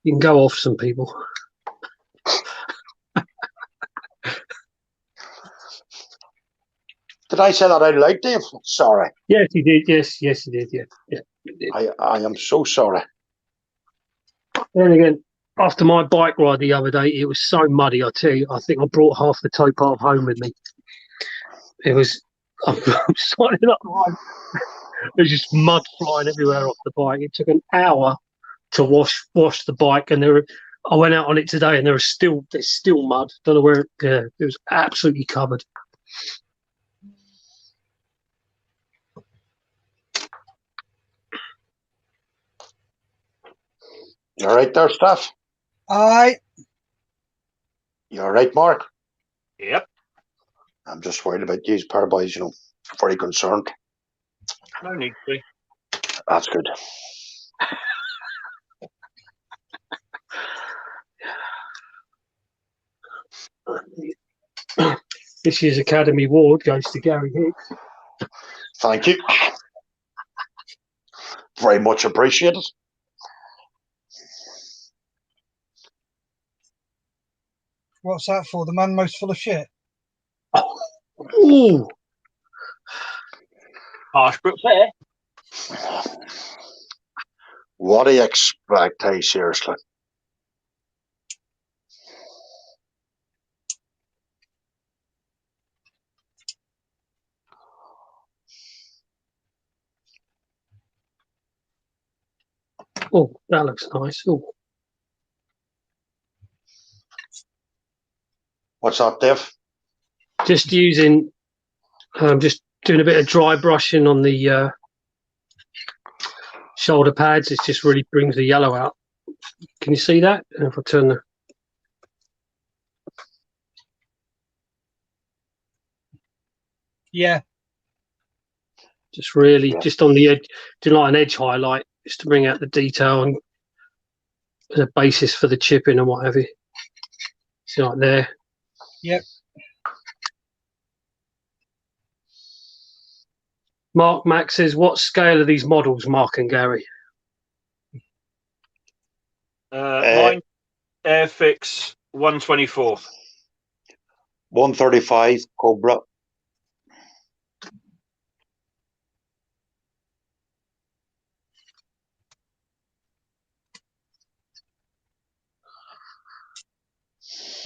You can go off some people. Did I say that out loud, Dave? Sorry. Yes, you did. Yes, you did. Yeah, you did. I am so sorry. Then again, after my bike ride the other day, it was so muddy. I tell you, I think I brought half the towpath home with me. It was. I'm signing up. There's just mud flying everywhere off the bike. It took an hour to wash the bike, and I went out on it today, and there's still mud. Don't know where. Yeah, it was absolutely covered. You all right there, Steph? Aye. You all right, Mark? Yep. I'm just worried about these pair of boys, very concerned. No need to be. That's good. This year's Academy Award goes to Gary Hicks. Thank you. Very much appreciated. What's that for? The man most full of shit. Ooh. Harsh but fair. What do you expect, hey, seriously? Oh, that looks nice. Oh. What's that, Dave? Just using, just doing a bit of dry brushing on the shoulder pads. It just really brings the yellow out. Can you see that? And if I turn the... Yeah. Just really, just on the edge, do like an edge highlight, just to bring out the detail and as a basis for the chipping and what have you. See, like there. Yep. Mark Max says, what scale are these models, Mark and Gary? Mine, Airfix 124. 135 Cobra.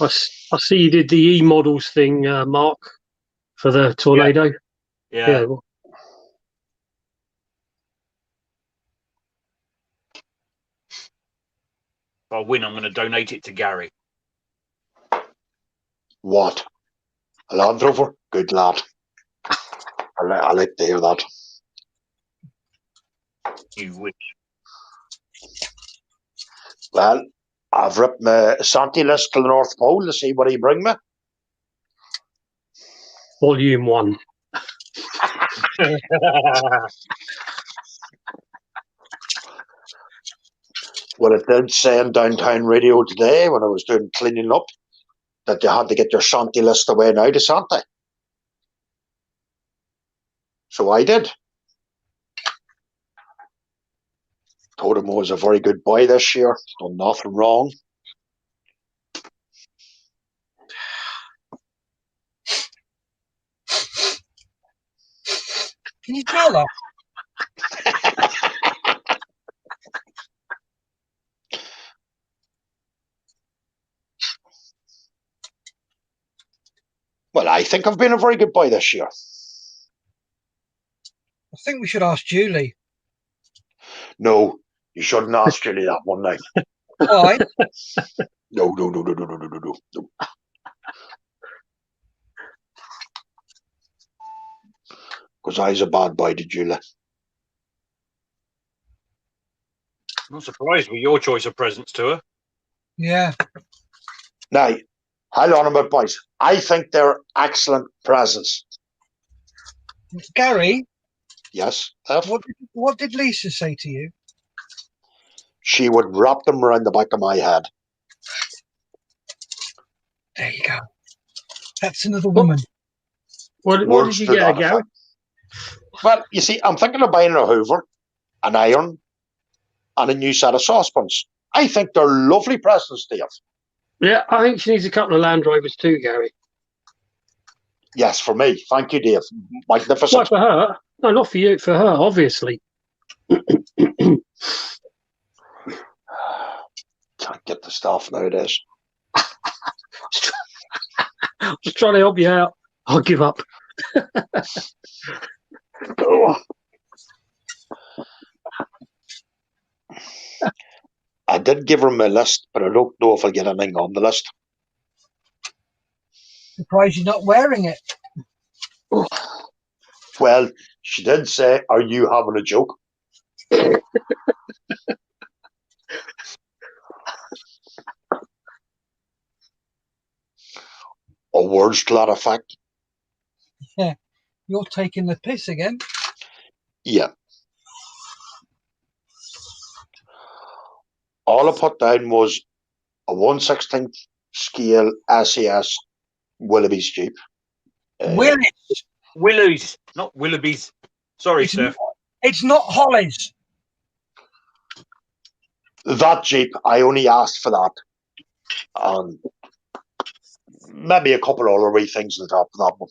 I see you did the E models thing, Mark, for the Tornado. Yeah. Well, If I win, I'm going to donate it to Gary. What? A Land Rover? Good lad. I'll let you hear that. You wish. Well, I've ripped my Santi list to the North Pole to see what he bring me. Volume 1. Well, it did say on Downtown Radio today when I was doing cleaning up that you had to get your Santi list away now to Santi. So I did. Told him I was a very good boy this year. Done nothing wrong. Can you tell that? Well, I think I've been a very good boy this year. I think we should ask Julie. No, you shouldn't ask Julie that one now. Why? No. Because I was a bad boy to Julie. I'm not surprised with your choice of presents to her. Yeah. Now, hold on a minute, boys. I think they're excellent presents. Gary? Yes, F? What did Lisa say to you? She would wrap them around the back of my head. There you go. That's another woman. What did you get, Gary? Well, you see, I'm thinking of buying a Hoover, an iron, and a new set of saucepans. I think they're lovely presents, Dave. Yeah, I think she needs a couple of Land Rovers too, Gary. Yes, for me. Thank you, Dave. Magnificent. Why for her? No, not for you. For her, obviously. Can't get the stuff nowadays. Just trying to help you out. I'll give up. I did give her my list, but I don't know if I'll get anything on the list. Surprised you're not wearing it. Well, she did say, "Are you having a joke?" Or words to that effect. Yeah, you're taking the piss again. Yeah. All I put down was a 1/16 scale SAS Willoughby's Jeep. Willows, not Willoughby's. Sorry, Steph. It's not Holly's. That Jeep, I only asked for that. And maybe a couple of other wee things on top of that one.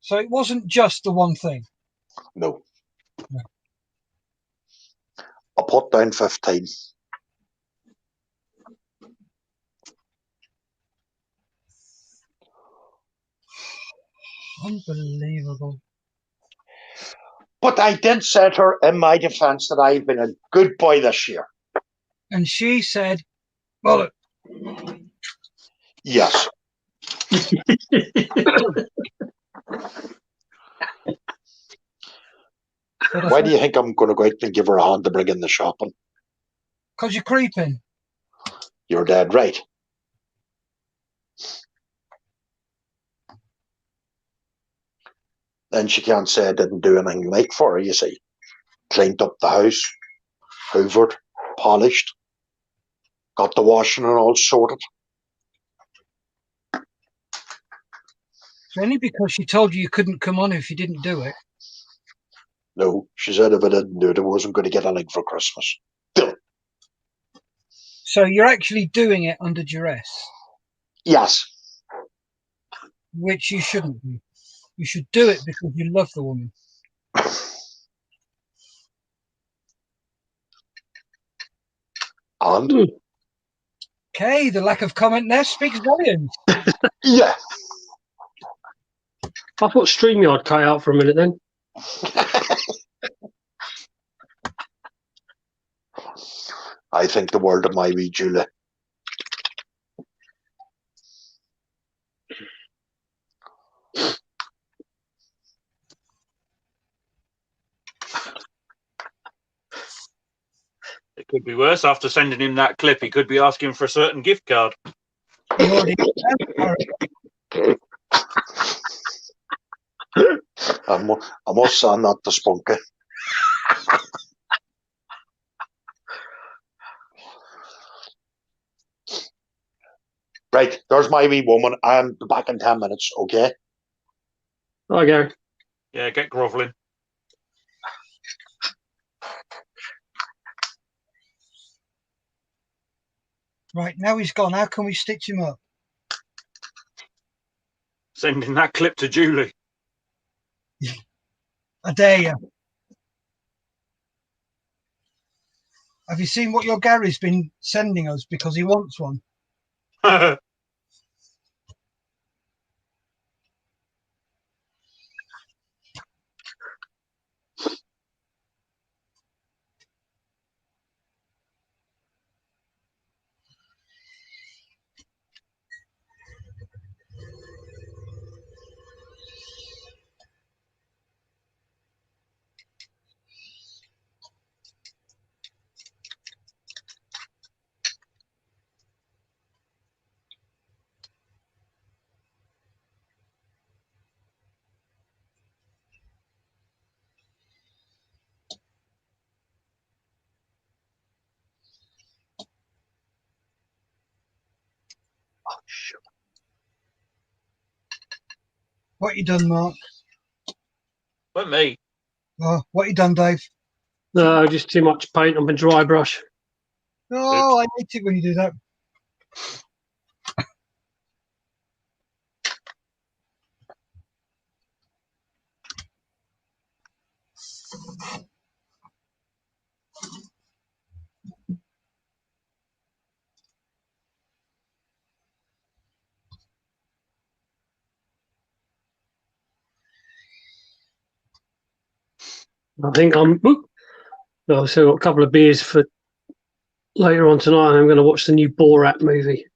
So it wasn't just the one thing. No. I put down 15. Unbelievable. But I did say to her, in my defence, that I've been a good boy this year. And she said, well, yes. Why do you think I'm going to go out and give her a hand to bring in the shopping? Because you're creeping. You're dead right. Then she can't say I didn't do anything like for her, you see. Cleaned up the house, hoovered, polished, got the washing and all sorted. So only because she told you couldn't come on if you didn't do it. No, she said if I didn't do it, I wasn't going to get anything for Christmas. So you're actually doing it under duress? Yes. Which you shouldn't be. You should do it because you love the woman. And? Okay, the lack of comment there speaks volumes. Yeah. I thought StreamYard cut out for a minute then. I think the world of my wee Julie. It could be worse. After sending him that clip, he could be asking for a certain gift card. He already I must send that to Spunky. Right, there's my wee woman. I'm back in 10 minutes, okay? Hi, Gary. Yeah, get grovelling. Right, now he's gone. How can we stitch him up? Sending that clip to Julie. I dare you. Have you seen what your Gary's been sending us because he wants one? Oh, shit. What you done, Mark? But me. Oh, what you done, Dave? No, just too much paint on my dry brush. Oh, I hate it when you do that. I think I've still got a couple of beers for later on tonight, and I'm going to watch the new Borat movie.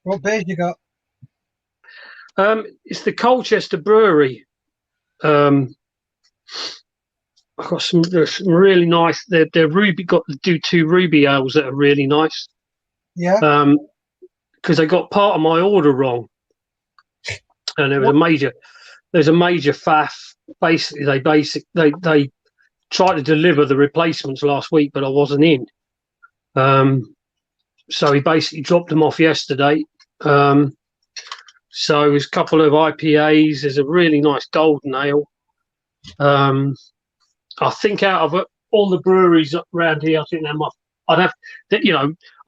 What beers you got? It's the Colchester Brewery. I've got some really nice. They're ruby. Do 2 ruby ales that are really nice. Yeah. Because they got part of my order wrong, and there was a major faff. Basically, they tried to deliver the replacements last week, but I wasn't in. So he basically dropped them off yesterday. So there's a couple of IPAs. There's a really nice golden ale. I think out of all the breweries around here, I think I'd have,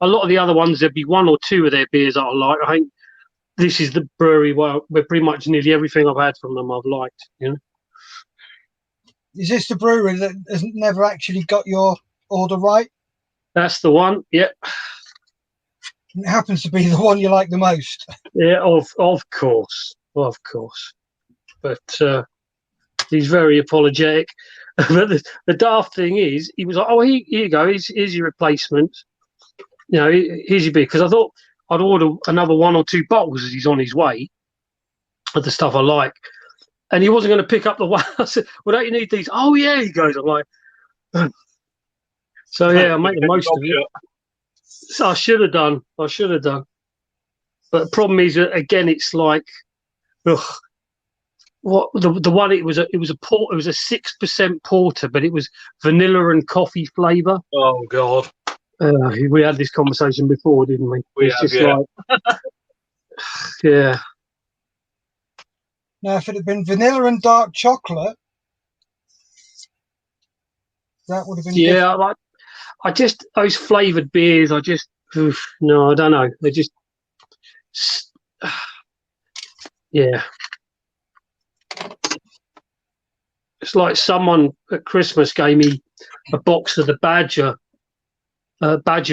a lot of the other ones, there'd be 1 or 2 of their beers that I like. I think this is the brewery where pretty much nearly everything I've had from them I've liked. Is this the brewery that has never actually got your order right? That's the one. Yeah. It happens to be the one you like the most. Yeah, of course. But he's very apologetic. But the daft thing is, he was like, "Oh, here you go. Here's your replacement. Here's your beer." Because I thought I'd order another 1 or 2 bottles as he's on his way of the stuff I like, and he wasn't going to pick up the one. I said, "Well, don't you need these?" "Oh, yeah," he goes. I'm like, so yeah, I make the most of it. So I should have done. But the problem is, again, it's like, ugh. What the one? It was a 6% porter, but it was vanilla and coffee flavour. Oh God! We had this conversation before, didn't we? Yeah. Now, if it had been vanilla and dark chocolate, that would have been different. I just those flavoured beers. No, I don't know. They just yeah. It's like someone at Christmas gave me a box of the Badger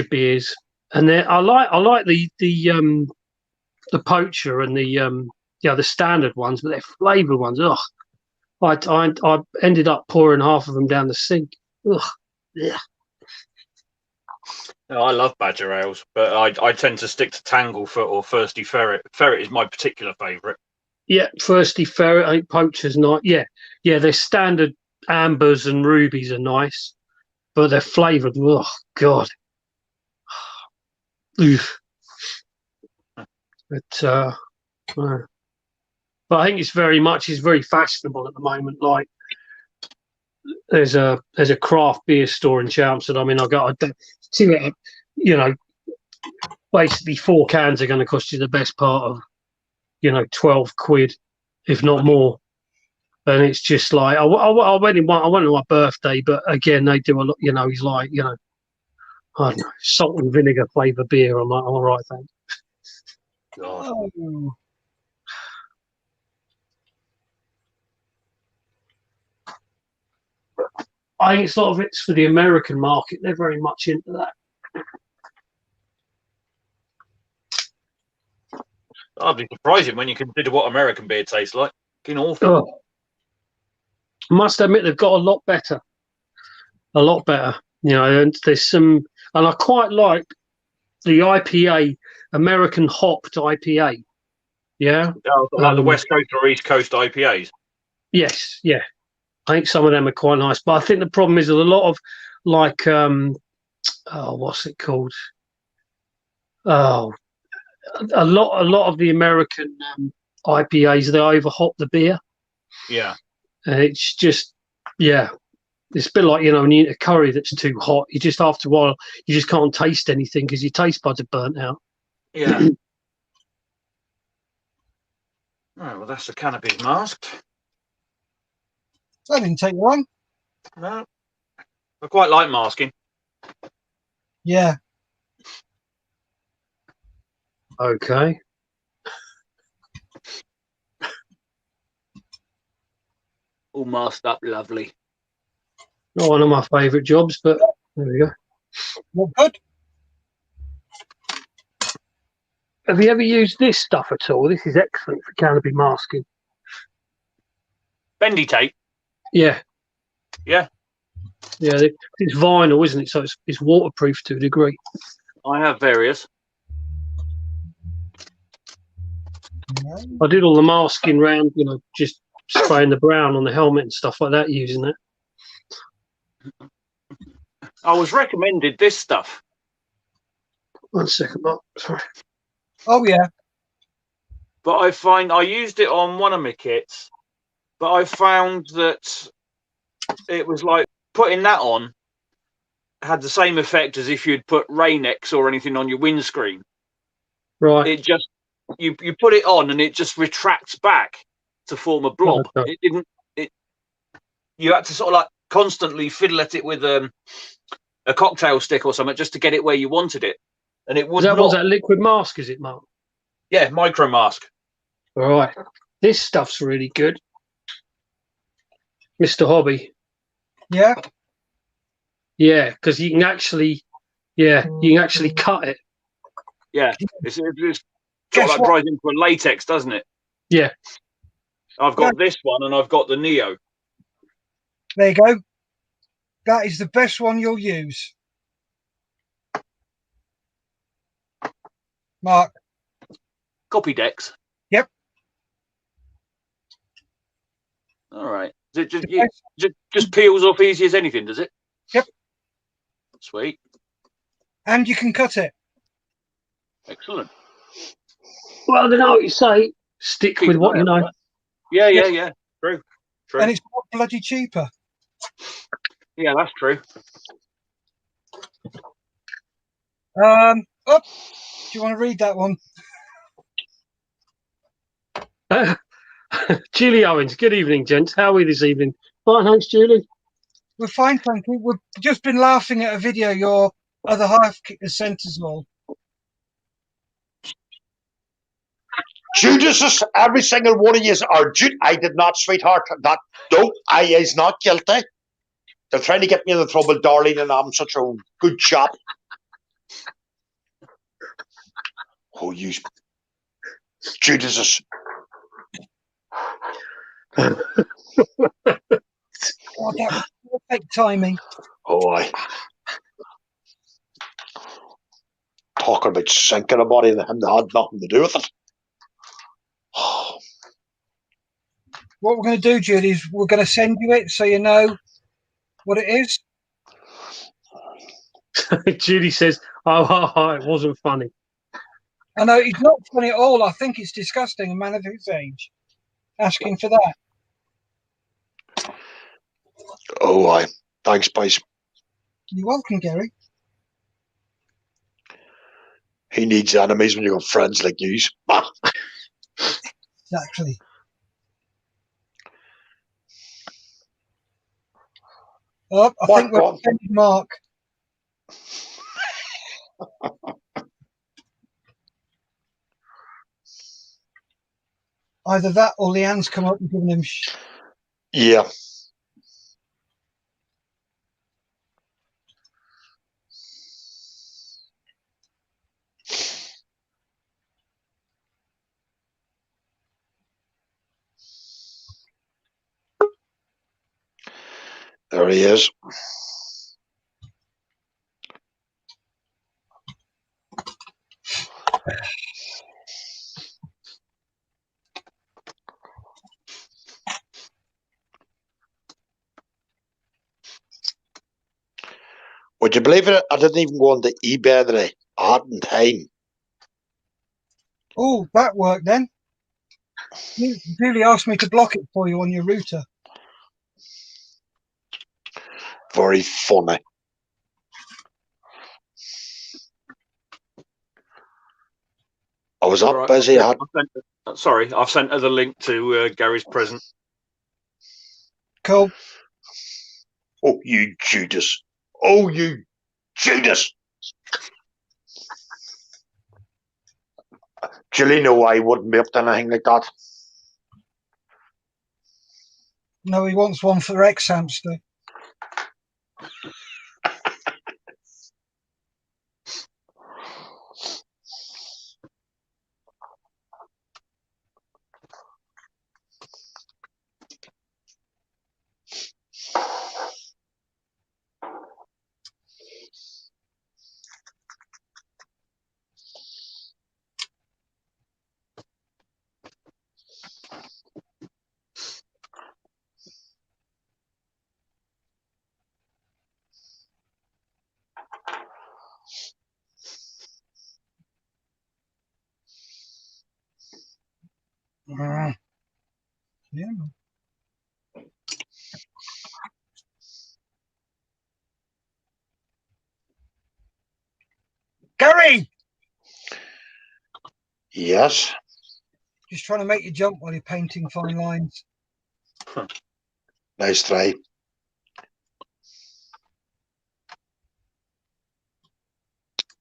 beers, and I like the poacher and the standard ones, but they're flavoured ones. Ugh, I ended up pouring half of them down the sink. Ugh, yeah. No, I love Badger ales, but I tend to stick to Tanglefoot or Thirsty Ferret. Ferret is my particular favourite. Yeah, Thirsty Ferret. I think Poacher's nice. Yeah, their standard ambers and rubies are nice, but they're flavoured. Oh God. But I think it's very fashionable at the moment. Like there's a craft beer store in Chelmsford. I mean, basically 4 cans are going to cost you the best part of 12 quid, if not more. And it's just like I went on my birthday, but again they do a lot. He's like I don't know, salt and vinegar flavour beer. I'm like, all right, thanks. God. Oh. I think it's for the American market. They're very much into that. I'd be surprising when you consider what American beer tastes like. Fucking awful. Oh. I must admit they've got a lot better. And there's some, and I quite like the IPA, American hopped IPA. Yeah. Like the West Coast or East Coast IPAs. Yes, yeah. I think some of them are quite nice, but I think the problem is that a lot of like what's it called? Oh, a lot of the American IPAs, they overhop the beer. Yeah. And it's just it's a bit like when you eat a curry that's too hot. You just after a while you just can't taste anything because your taste buds are burnt out. Yeah. Oh, well, that's the cannabis masked. That didn't take long. No, I quite like masking. Yeah. Okay. All masked up, lovely. Not one of my favourite jobs, but there we go. Well, good. Have you ever used this stuff at all? This is excellent for canopy masking. Bendy tape. Yeah. Yeah. Yeah, it's vinyl, isn't it? So it's waterproof to a degree. I have various. I did all the masking round, just spraying the brown on the helmet and stuff like that using it. I was recommended this stuff. 1 second, Mark. Sorry. Oh, yeah. But I used it on one of my kits, but I found that it was like putting that on had the same effect as if you'd put Rain-X or anything on your windscreen. Right. It just, you put it on and it just retracts back to form a blob. Okay. You had to sort of like constantly fiddle at it with a cocktail stick or something just to get it where you wanted it. And it would Was that liquid mask, is it, Mark? Yeah, micro mask. All right. This stuff's really good. Mr. Hobby. Yeah. Yeah, because you can actually cut it. Yeah, it's sort of like dries into a latex, doesn't it? Yeah. I've got this one and I've got the Neo. There you go. That is the best one you'll use. Mark. Copy decks. Yep. All right. Just peels off easy as anything, does it? Yep. Sweet. And you can cut it. Excellent. Well, I don't know what you say. Stick with what you know. Right? Yeah. True. And it's not bloody cheaper. Yeah, that's true. Do you want to read that one? Julie Owens, good evening, gents. How are we this evening? Fine, thanks, Julie. We're fine, thank you. We've just been laughing at a video your other half centres all. Judas, every single one of you are I did not, sweetheart. No, I is not guilty. They're trying to get me into trouble, darling, and I'm such a good chap. Oh, you Judas. Oh, that was perfect timing. Oh, I talking about sinking a body that had nothing to do with it. What we're going to do, Judy, is we're going to send you it so you know what it is. Judy says, oh, it wasn't funny. I know it's not funny at all. I think it's disgusting, a man of his age asking for that. Oh, I thanks, boys. You're welcome, Gary. He needs enemies when you got friends like you. Exactly. Oh, I think we're offended Mark. Either that or Leanne's come up and given him. Yeah. There he is. Would you believe it? I didn't even go on the eBay today. I hadn't time. Oh, that worked then. You really asked me to block it for you on your router. Very funny. I was up busy. I've sent her the link to Gary's present. Cool. Oh, you Judas. Oh, you Judas. Julie, no, I wouldn't be up to anything like that. No, he wants one for X hamster. Yeah. Gary! Yes. Just trying to make you jump while you're painting fine lines. Nice try. Is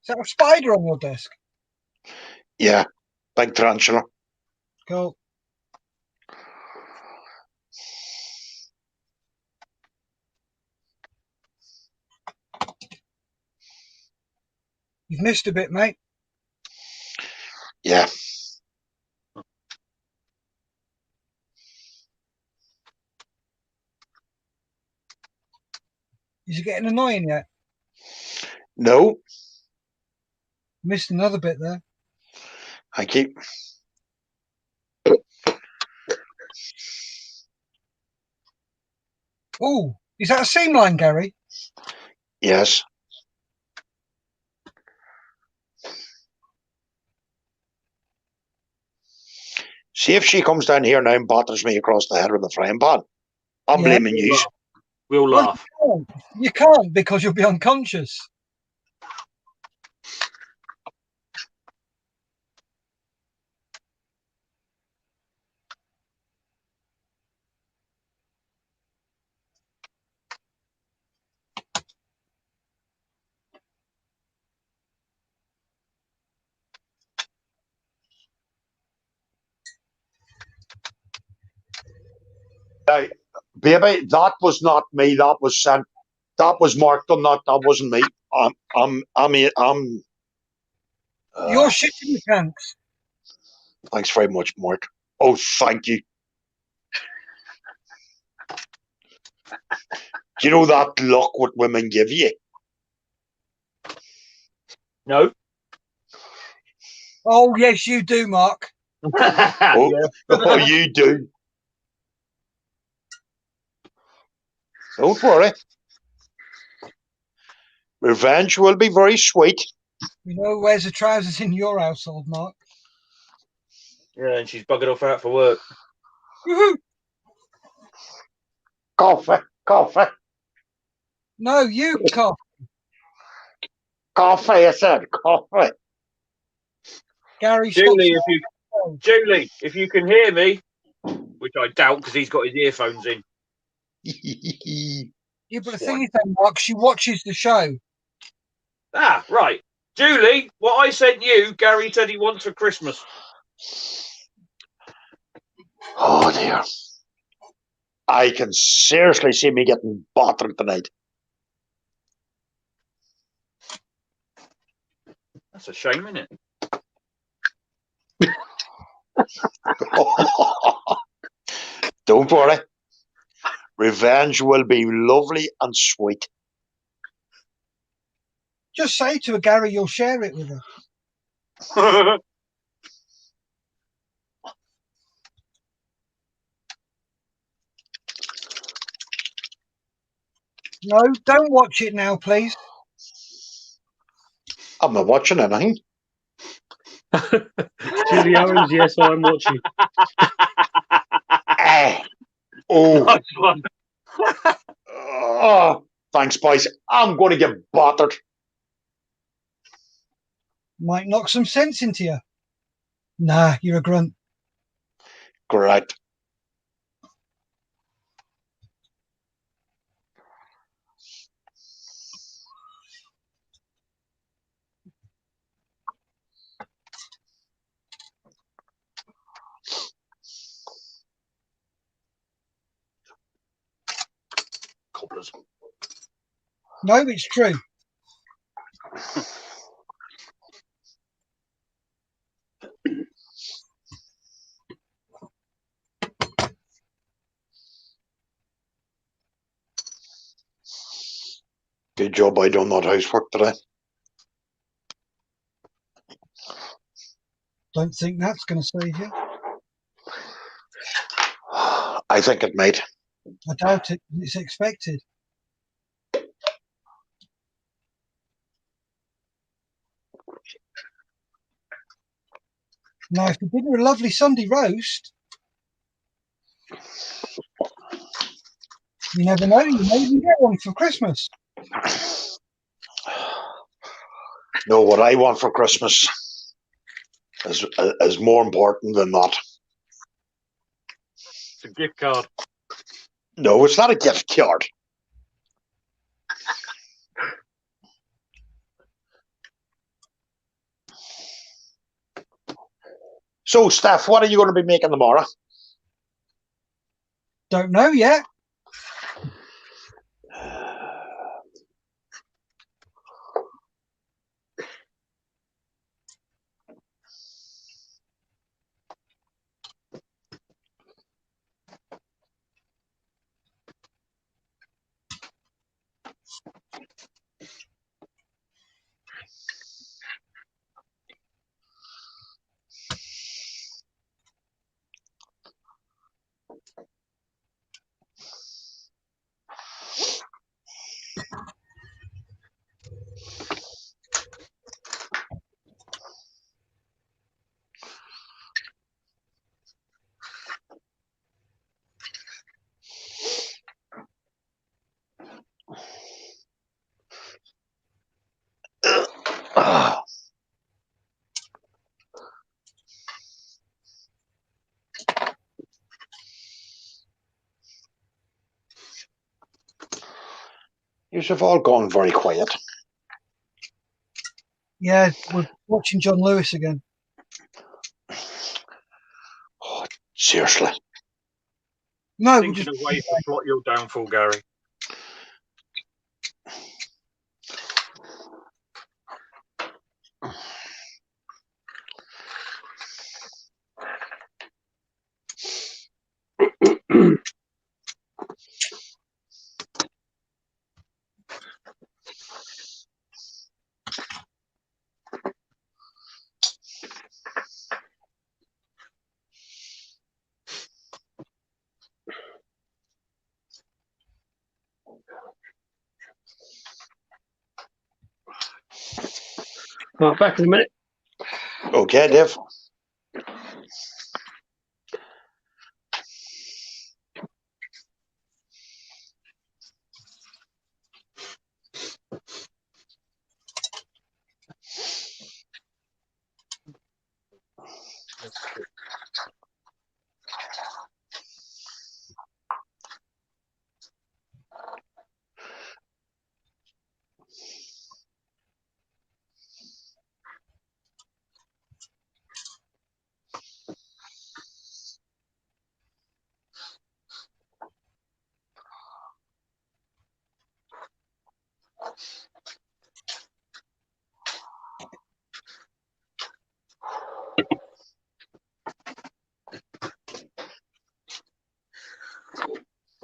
that a spider on your desk? Yeah. Big tarantula. Cool. You've missed a bit, mate. Yeah. Is it getting annoying yet? No. Missed another bit there. Thank you. Oh, is that a seam line, Gary? Yes. See if she comes down here now and batters me across the head with a frying pan. I'm Yeah. blaming you. We'll Well, laugh. you can't because you'll be unconscious. Now, baby, that was not me. That was sent. That was marked on that. That wasn't me. You're shitting your pants. Thanks very much, Mark. Oh, thank you. Do you know that look what women give you? No. Oh, yes, you do, Mark. Oh, Yeah. oh, you do. Don't worry. Revenge will be very sweet. You know who wears the trousers in your household, Mark? Yeah, and she's buggered off out for work. Woohoo! Coffee, coffee, No, you can't. coffee. I said coffee. Gary, Julie, stop. if you can hear me, which I doubt because he's got his earphones in. Yeah, but the thing is, then, Mark, she watches the show. Ah, right. Julie, what I sent you, Gary said he wants for Christmas. Oh dear. I can seriously see me getting battered tonight. That's a shame, isn't it? Don't worry. Revenge will be lovely and sweet. Just say to her, Gary, you'll share it with her. No, don't watch it now, please. I'm not watching anything. Julie Owens, yes, I'm watching. Oh. Nice one. Oh, thanks, boys. I'm going to get battered. Might knock some sense into you. Nah, you're a grunt. Great. colours. No, it's true. Good job I done that housework today. Don't think that's going to save you. I think it might. I doubt it. It's expected. Now, if you did a lovely Sunday roast, you never know. You may even get one for Christmas. No, what I want for Christmas is more important than that. It's a gift card. No, it's not a gift card. So, Steph, what are you going to be making tomorrow? Don't know yet. You've all gone very quiet. Yeah, we're watching John Lewis again. Oh, seriously. No, we're Thinking just of ways to plot your downfall, Gary. Right, back in a minute. Okay, Dave.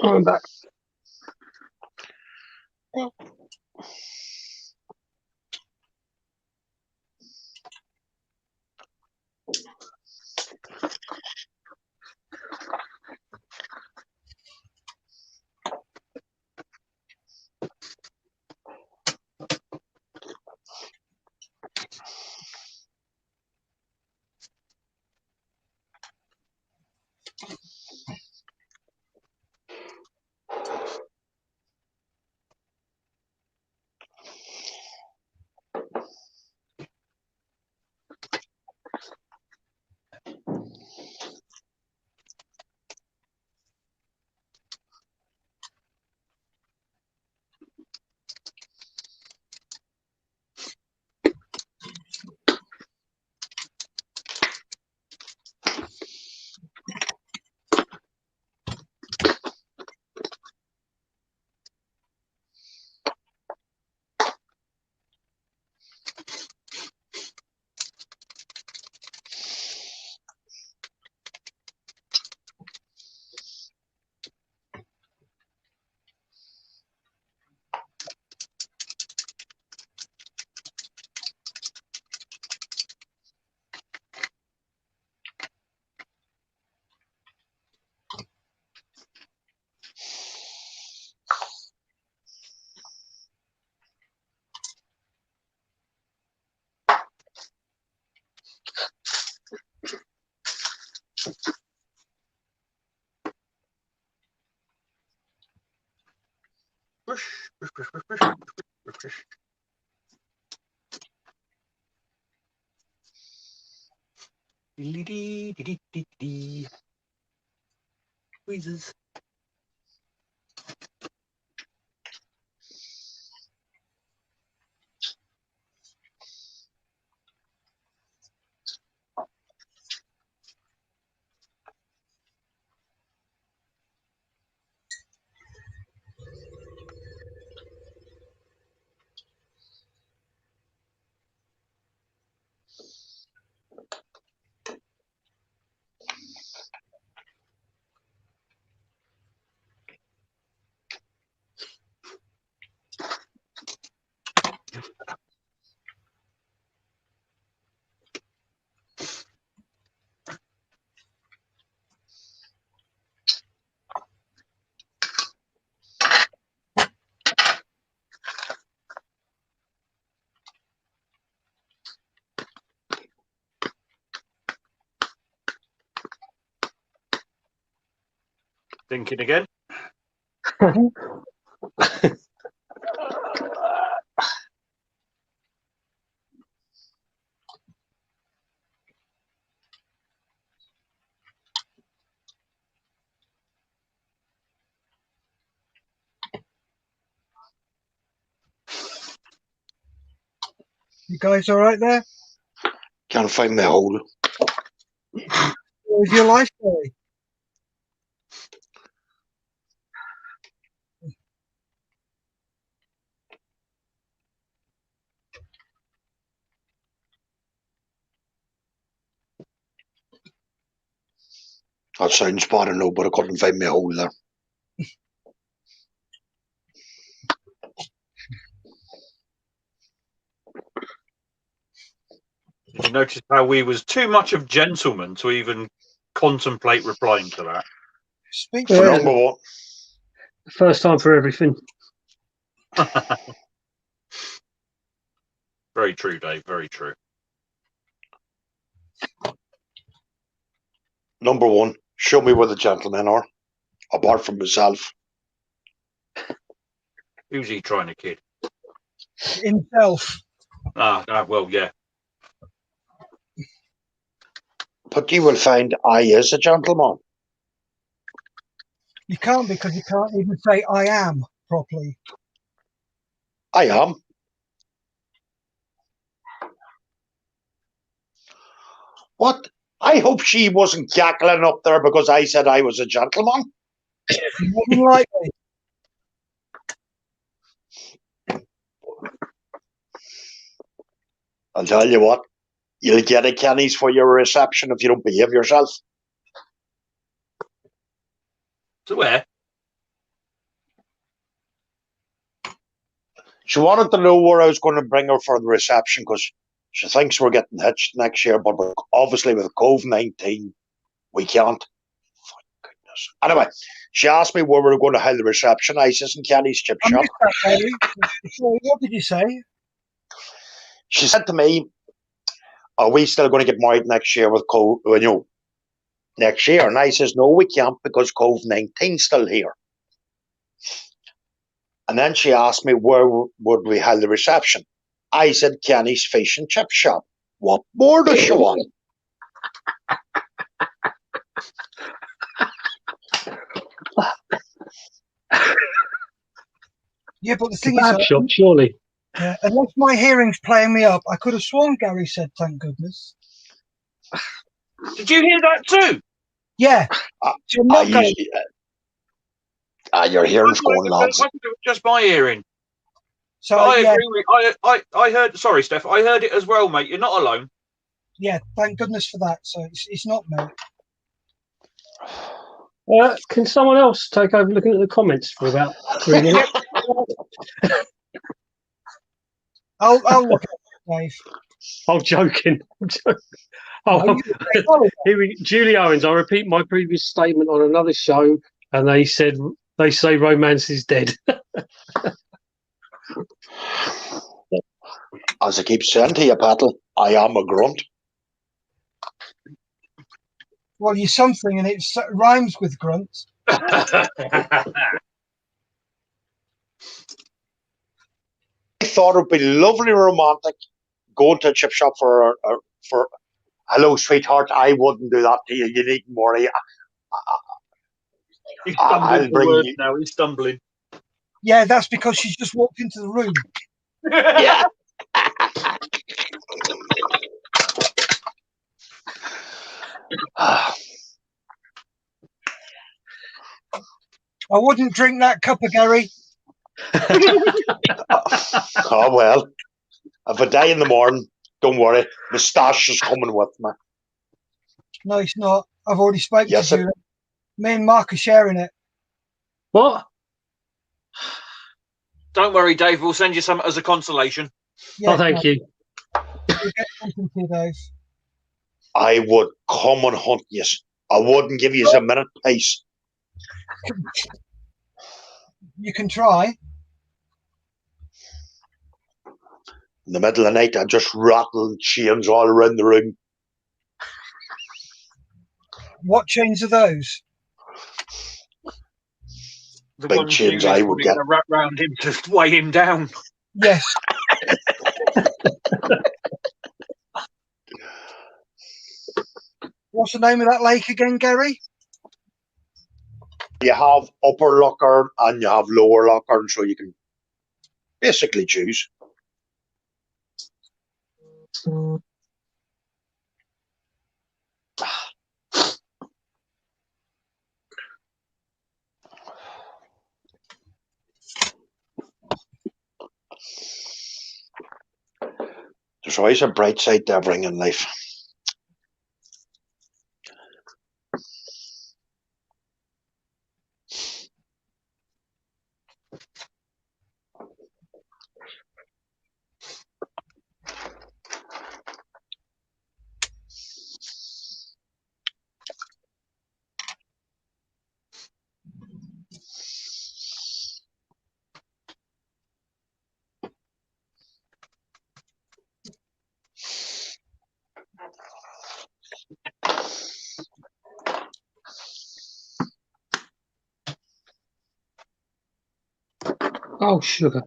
I'm back. Tweezers. Thinking again. You guys all right there? Can't find my hole. What was your life story? That sounds bad, I know, but I couldn't find my hole there. Did you notice how we was too much of gentlemen to even contemplate replying to that? Speak For for number one. First time for everything. Very true, Dave. Very true. Number one, show me where the gentlemen are, apart from myself. Who's he trying to kid? himself. Well, yeah. But you will find I is a gentleman. You can't, because you can't even say I am properly. I am. What? I hope she wasn't cackling up there because I said I was a gentleman. More than likely. I'll tell you what, you'll get a Kenny's for your reception if you don't behave yourself. So where? She wanted to know where I was going to bring her for the reception because she thinks we're getting hitched next year, but obviously with COVID-19, we can't. Thank goodness. Anyway, she asked me where we were going to hold the reception. I says in Kenny's chip I shop. missed that, Bailey. Sorry, what did you say? She said to me, are we still going to get married next year with COVID, next year? And I says, no, we can't because COVID-19's still here. And then she asked me where would we hold the reception. I said, Kenny's Fish and Chip Shop. What more does she want? Yeah, but the thing is, Kebab shop, surely. unless my hearing's playing me up, I could have sworn Gary said, thank goodness. Did you hear that too? Yeah. So I'm not going. Your hearing's going, lads. I think it was just my hearing. So But I yeah, agree with I heard. Sorry, Steph. I heard it as well, mate. You're not alone. yeah. Thank goodness for that. So it's not me. Can someone else take over looking at the comments for about 3 minutes? I'll look at it, Dave. I'm joking. No, Oh, you follow that. Julie Owens, I repeat my previous statement on another show, and they say romance is dead. As I keep saying to you, Patel, I am a grunt. Well, you're something, and it rhymes with grunt. thought it would be lovely and romantic going to a chip shop for hello, sweetheart. I wouldn't do that to you. You needn't worry. He's I'll stumbling for bring words you. now. He's stumbling. Yeah, that's because she's just walked into the room. Yeah. I wouldn't drink that cup of Gary. Oh well. If I die in the morning, don't worry. The stash is coming with me. No, it's not. I've already spoken Yes, to Julie. Me and Mark are sharing it. What? Don't worry, Dave. We'll send you some as a consolation. Yeah, Oh, thank you. You'll get something to Dave. I would come and hunt you. I wouldn't give you a minute peace. You can try. In the middle of the night, I just rattle chains all around the room. What chains are those? The Big one chains Julie's I would probably get. going to wrap round him to weigh him down. Yes. What's the name of that lake again, Gary? You have upper locker and you have lower locker, so you can basically choose. There's always a bright side to everything in life. Oh, sugar.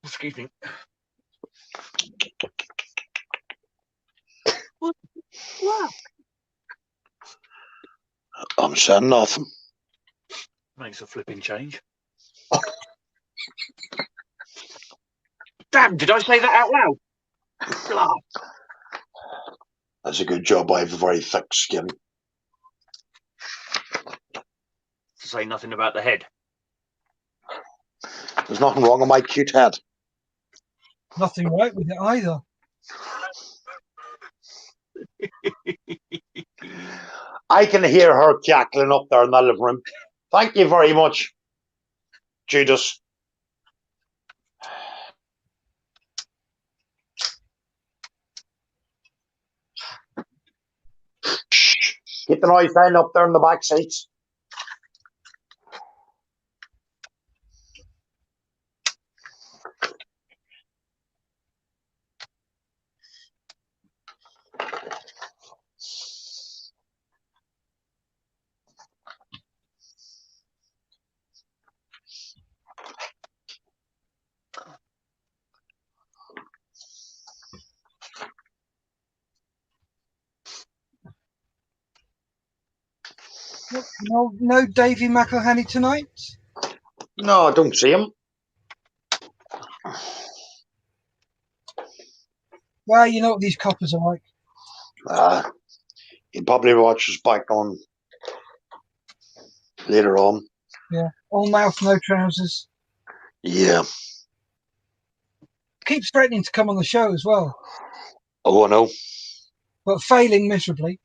Excuse me. What? I'm saying nothing. Makes a flipping change. Damn, did I say that out loud? Blah. That's a good job. I have a very thick skin. To say nothing about the head. There's nothing wrong with my cute head. Nothing right with it either. I can hear her cackling up there in that living room. Thank you very much, Judas. Shh. Keep the noise down up there in the back seats. No Davy McElhenney tonight? No, I don't see him. Well, you know what these coppers are like. He probably watches back on later on. Yeah. All mouth, no trousers. Yeah. Keeps threatening to come on the show as well, Oh, I know. but failing miserably.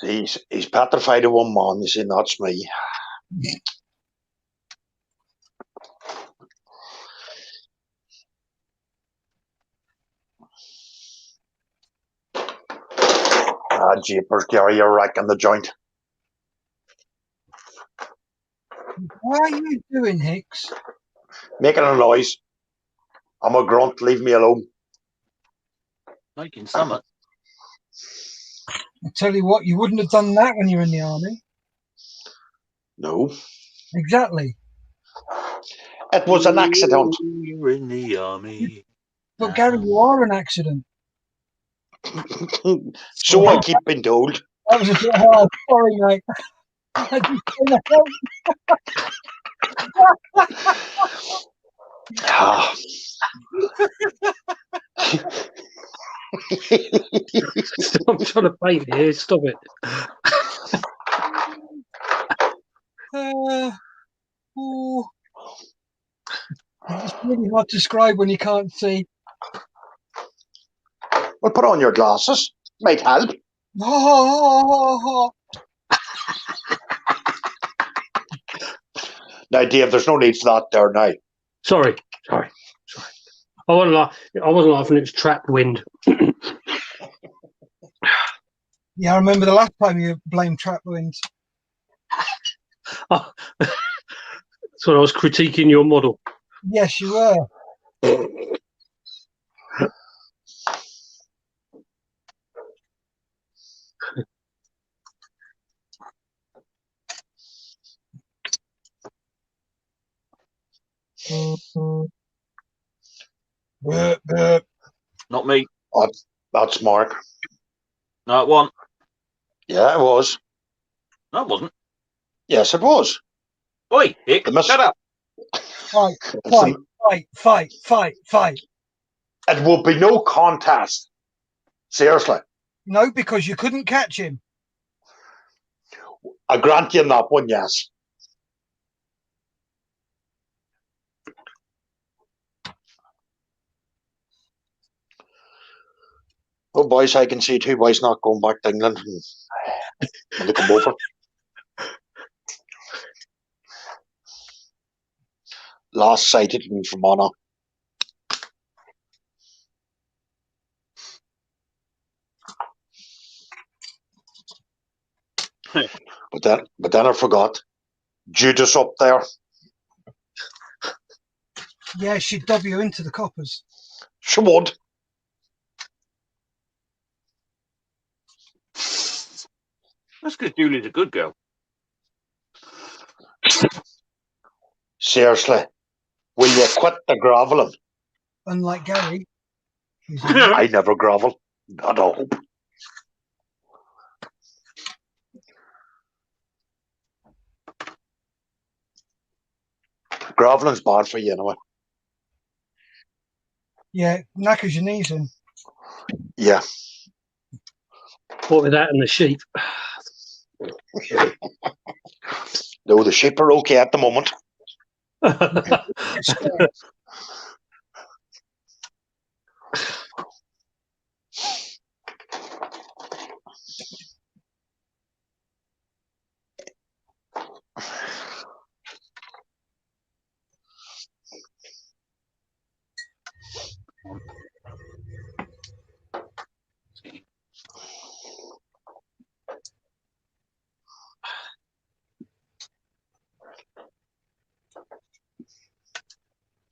He's petrified of one man. You see, that's me. Ah, jeepers, Gary, you're wrecking the joint. What are you doing, Hicks? Making a noise. I'm a grunt, leave me alone. Making summer. I tell you what, you wouldn't have done that when you were in the army. No. Exactly. It was an accident. You're in the army. But Gary, you are an accident. So I keep being told. That was a bit hard. Sorry, mate. I just couldn't help. Ah. I'm trying to paint here. Stop it. Oh. It's really hard to describe when you can't see. Well, put on your glasses. Might help. Oh. Now, Dave, there's no need for that there now. Sorry. I wasn't laughing. It was trapped wind. Yeah, I remember the last time you blamed trap winds. Oh, so I was critiquing your model. Yes, you were. Not me. That's Mark. No, it wasn't. Yeah, it was. No, it wasn't. Yes, it was. Oi, Hick, shut up. Fight. It will be no contest. Seriously. No, because you couldn't catch him. I grant you that one, yes. Oh, boys, I can see two boys not going back to England when they come over. Last sighted in Fermanagh. But then I forgot. Judas up there. Yeah, she'd dub you into the coppers. She would. That's because Julie's a good girl. Seriously. Will you quit the grovelling? Unlike Gary. I never grovel. Not a hope. Grovelling's bad for you anyway. Yeah, knackers your knees in. Yeah. What with that and the sheep? No, the sheep are okay at the moment.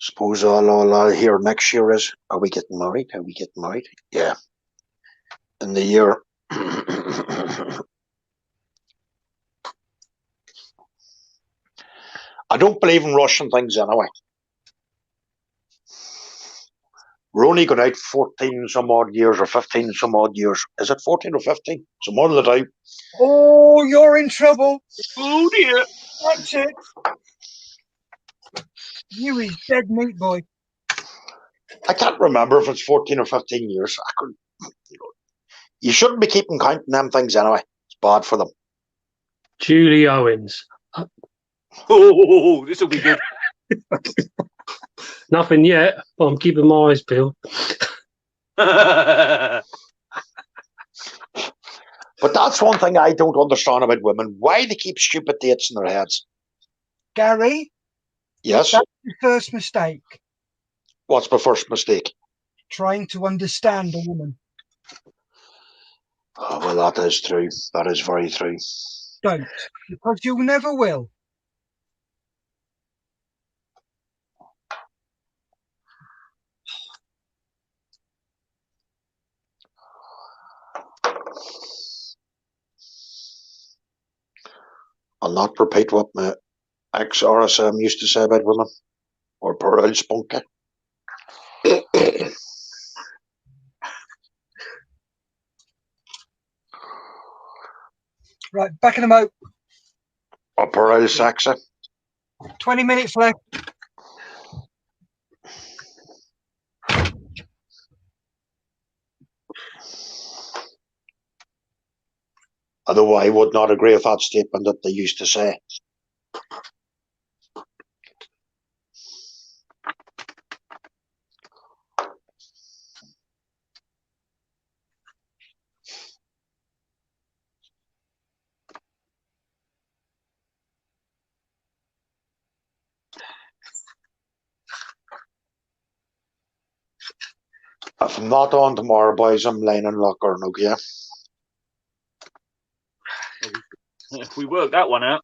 Suppose all I'll hear next year is, are we getting married? Are we getting married? Yeah. In the year. I don't believe in rushing things anyway. We're only going out 14 some odd years or 15 some odd years. Is it 14 or 15? So more than the time. Oh, you're in trouble. Oh dear. That's it. You is dead meat, boy. I can't remember if it's 14 or 15 years. I couldn't. You shouldn't be keeping counting them things anyway. It's bad for them. Julie Owens. Oh, this will be good. Nothing yet, but I'm keeping my eyes peeled. But that's one thing I don't understand about women. Why they keep stupid dates in their heads. Gary? Yes? That's your first mistake. What's my first mistake? Trying to understand a woman. Oh, well, that is true. That is very true. Don't, because you never will. I'll not repeat what my ex-RSM used to say about women, or poor old spunky. Right, back in the moat. Or poor old sexy. 20 minutes left. Although I would not agree with that statement that they used to say. If I'm not on tomorrow, boys, I'm laying in Lockern, okay? We worked that one out.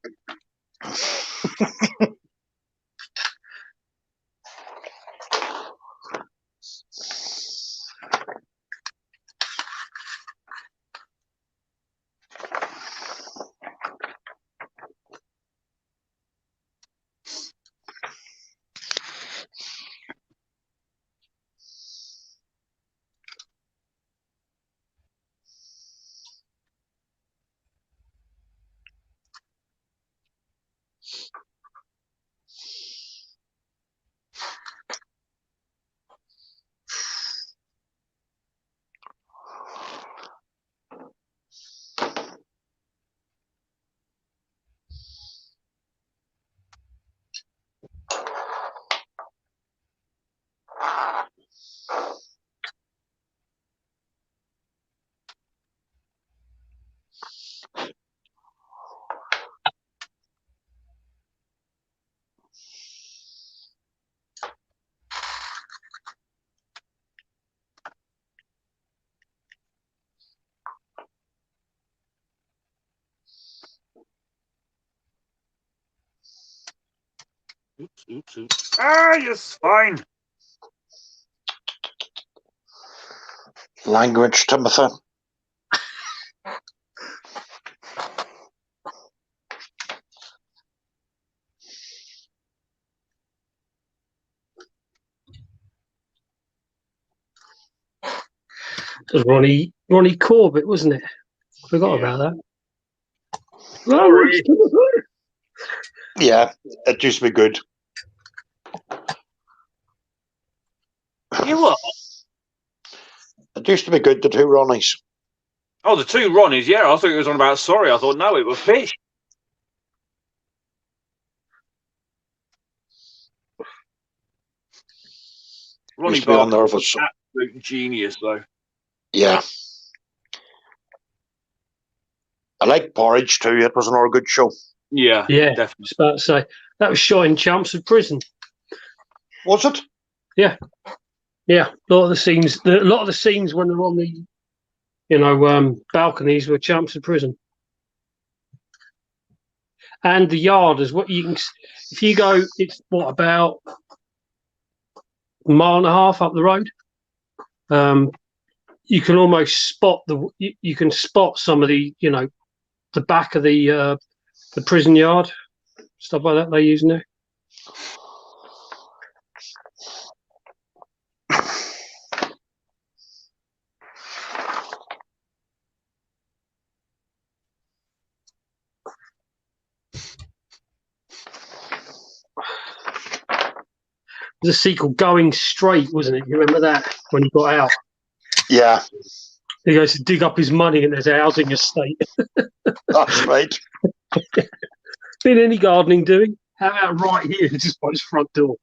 Oops. Ah, yes, fine. Language, Timothy. It was Ronnie Corbett, wasn't it? Forgot about that. Sorry. Yeah, it used to be good. You what? It used to be good, the two Ronnies. Oh, the two Ronnies, yeah. I thought it was on about sorry. I thought, no, it was fish. Ronnie Used to be on Barker there was for an absolute genius, though. yeah. I like Porridge too. It was another good show. Yeah, Yeah, definitely. I was about to say that was shot in Chelmsford Prison. Was it? Yeah. A lot of the scenes when they're on the balconies were Chelmsford Prison. And the yard is what you can. If you go, it's what about a mile and a half up the road. You can almost spot you can spot some of the the back of the prison yard, stuff like that they use now. There's a sequel, Going Straight, wasn't it? You remember that when he got out? Yeah, He goes to dig up his money and there's a housing estate. that's right. Been any gardening doing? How about right here, just by his front door?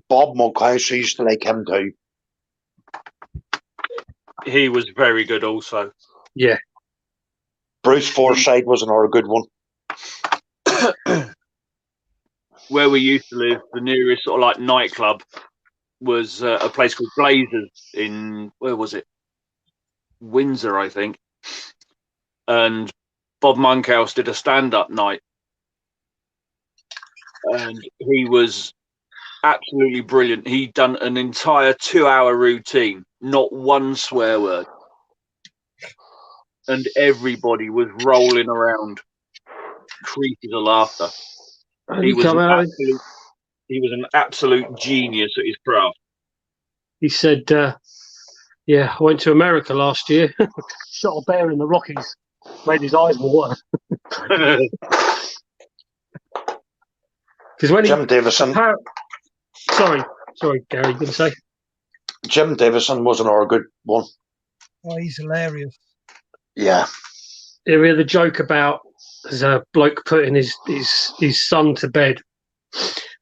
Bob Monkhouse used to like him too. He was very good also. Yeah. Bruce Forsyth was another good one. where we used to live, the nearest sort of like nightclub was a place called Blazers in, where was it? Windsor, I think. And Bob Monkhouse did a stand-up night, and he was absolutely brilliant. He'd done an entire 2-hour routine, not one swear word, and everybody was rolling around, creases of laughter. He was an absolute genius at his craft. He said, "Yeah, I went to America last year, shot a bear in the Rockies, made his eyes water." Because when Jim Davison. Sorry, Gary, you going to say? Jim Davison was another good one. Oh, he's hilarious. Yeah. You hear the joke about there's a bloke putting his son to bed,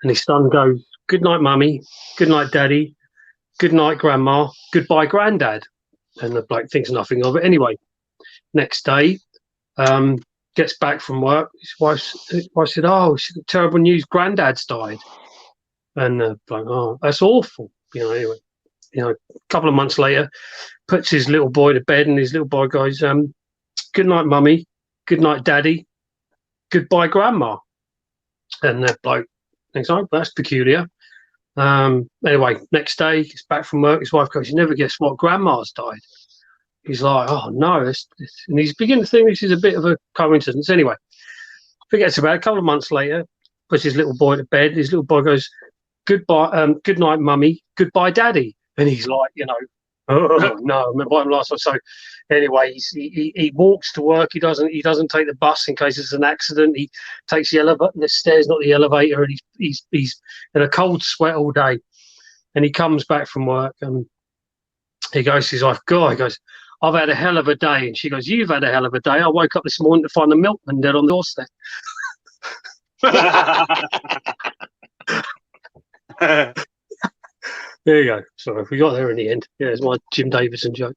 and his son goes, "Good night, mummy. Good night, daddy. Good night, grandma. Goodbye, granddad." And the bloke thinks nothing of it. Anyway, next day, gets back from work. His wife said, "Oh, terrible news. Granddad's died." And the bloke, "Oh, that's awful." Anyway, a couple of months later, puts his little boy to bed, and his little boy goes, "Good night, mummy. Good night, daddy. Goodbye, grandma." And the bloke thinks, "Oh, that's peculiar." Anyway, next day, he's back from work. His wife goes, "You never guess what? Grandma's died." He's like, "Oh no!" And he's beginning to think this is a bit of a coincidence. Anyway, forgets about it. A couple of months later, puts his little boy to bed. His little boy goes, "Goodbye, good night, mummy. Goodbye, daddy." And he's like, "Oh no!" I remember him last time. So anyway, he walks to work. He doesn't take the bus in case it's an accident. He takes the stairs, not the elevator, and he's in a cold sweat all day. And he comes back from work, and he goes to his wife, "God," he goes, "I've had a hell of a day." And she goes, "You've had a hell of a day. I woke up this morning to find the milkman dead on the doorstep." There you go. Sorry, we got there in the end. Yeah, it's my Jim Davison joke.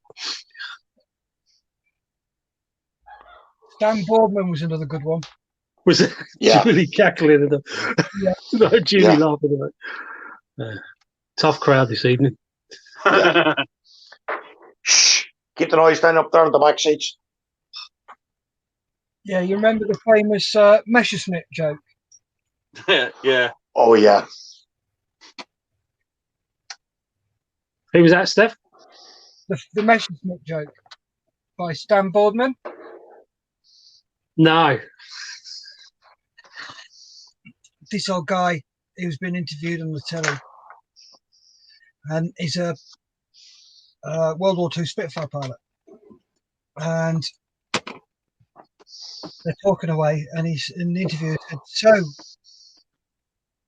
Dan Boardman was another good one. Was it? Yeah. Julie cackling at them? Yeah. No, Julie laughing at it. Tough crowd this evening. Yeah. Shh. Keep the noise down up there in the back seats. Yeah, you remember the famous Messerschmitt joke? Yeah. Oh, yeah. Who was that, Steph? The Messerschmitt joke by Stan Boardman. No. This old guy who's been interviewed on the telly, and he's a World War II Spitfire pilot, and they're talking away, and he's in the interview said, "So,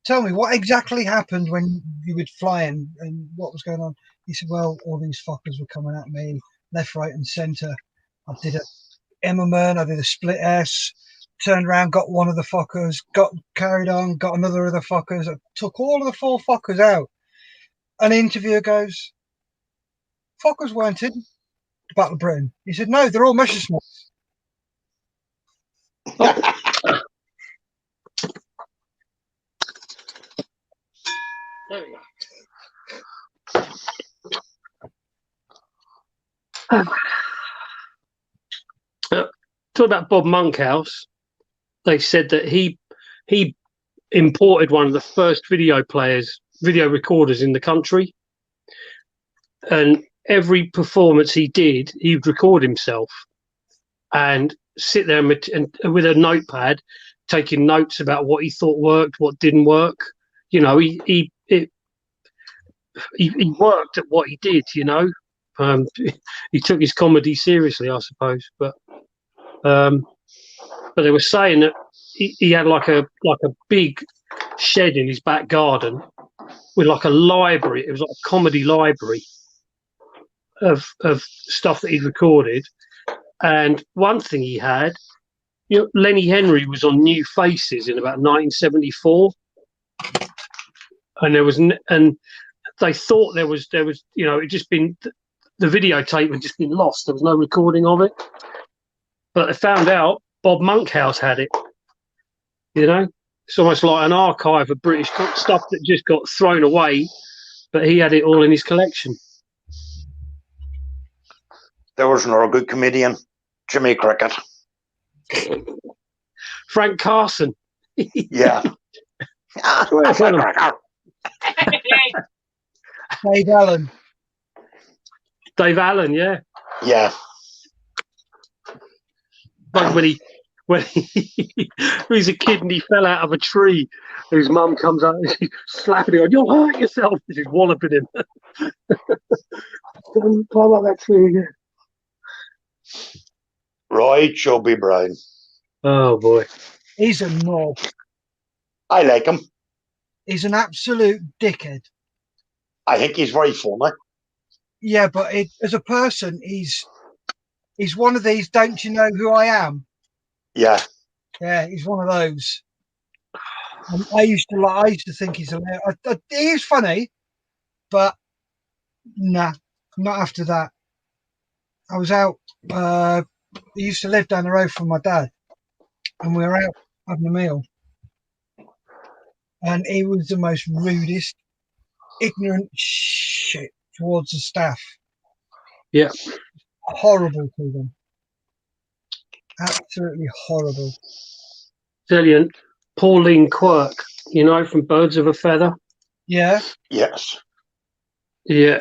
tell me, what exactly happened when you were flying, and what was going on?" He said, "Well, all these fuckers were coming at me, left, right, and centre. I did a Emmerman, I did a split S, turned around, got one of the fuckers, got carried on, got another of the fuckers. I took all of the 4 fuckers out." And the interviewer goes, "Fuckers weren't in the Battle of Britain." He said, "No, they're all Messerschmitts." There we go. Talk about Bob Monkhouse. They said that he imported one of the first video recorders in the country, and every performance he did, he would record himself and sit there and with a notepad, taking notes about what he thought worked, what didn't work. He worked at what he did. He took his comedy seriously, I suppose, but they were saying that he had like a big shed in his back garden with like a library. It was like a comedy library of stuff that he'd recorded. And one thing he had, Lenny Henry was on New Faces in about 1974, and and they thought there was it just been, the videotape had just been lost. There was no recording of it, but they found out Bob Monkhouse had it. It's almost like an archive of British stuff that just got thrown away, but he had it all in his collection. There was another good comedian, Jimmy Cricket. Frank Carson. Yeah. Dave Allen. Dave Allen, yeah. Yeah. Like when he was a kid and he fell out of a tree, his mum comes out and she's slapping him on, "You'll hurt yourself." She's walloping him. Climb up that tree again. Roy Chubby Brown. Oh boy. He's a knob. I like him. He's an absolute dickhead. I think he's very funny. Yeah, but as a person, he's one of these. Don't you know who I am? Yeah. Yeah, he's one of those. And I used to think he's hilarious. He is funny, but nah, not after that. I was out. He used to live down the road from my dad, and we were out having a meal, and he was the most rudest, ignorant shit towards the staff. Yeah. Horrible to them. Absolutely horrible. Brilliant. Pauline Quirk, you know, from Birds of a Feather. Yeah. Yes. Yeah,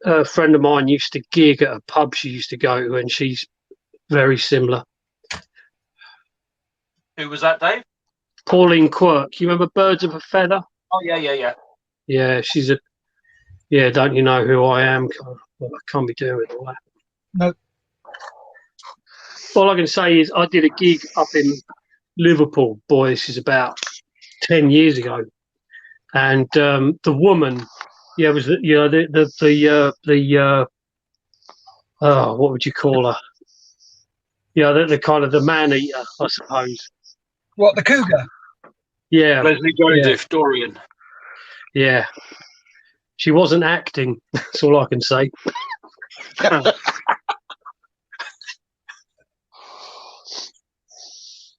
a friend of mine used to gig at a pub she used to go to, and she's very similar. Who was that, Dave? Pauline Quirk. You remember Birds of a Feather? Oh, yeah. Yeah, she's a. Yeah, don't you know who I am? Well, I can't be doing with all that. No. All I can say is I did a gig up in Liverpool. Boy, this is about 10 years ago, and the woman, yeah, was what would you call her? Yeah, the kind of the man eater, I suppose. What, the cougar? Yeah, Leslie Joseph, Dorian. yeah. She wasn't acting. That's all I can say.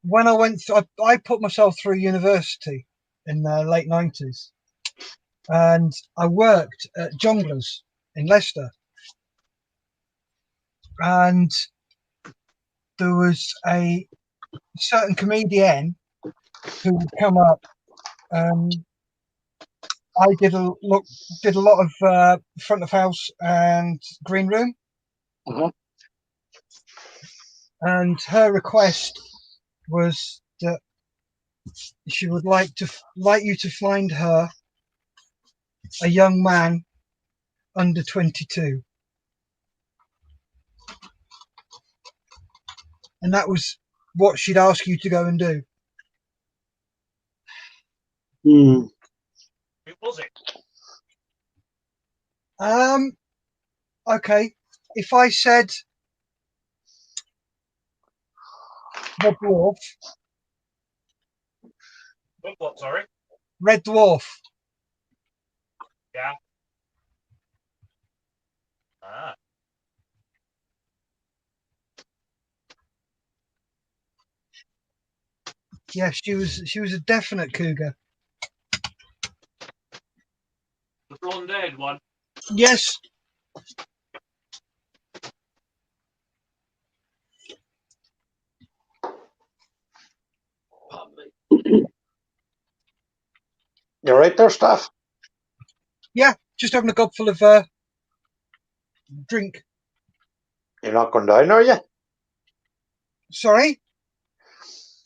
When I went, I put myself through university in the late 90s, and I worked at Jongleurs in Leicester, and there was a certain comedian who would come up. I did a lot of front of house and green room, and her request was that she would like you to find her a young man under 22, and that was what she'd ask you to go and do. Mm. Who was it? Okay, if I said Red Dwarf. What, sorry? Red Dwarf. Yeah. Ah. Yeah, she was a definite cougar. The blonde-haired one. Yes. You right there, Steph? Yeah, just having a gob full of drink. You're not going down, are you? Sorry?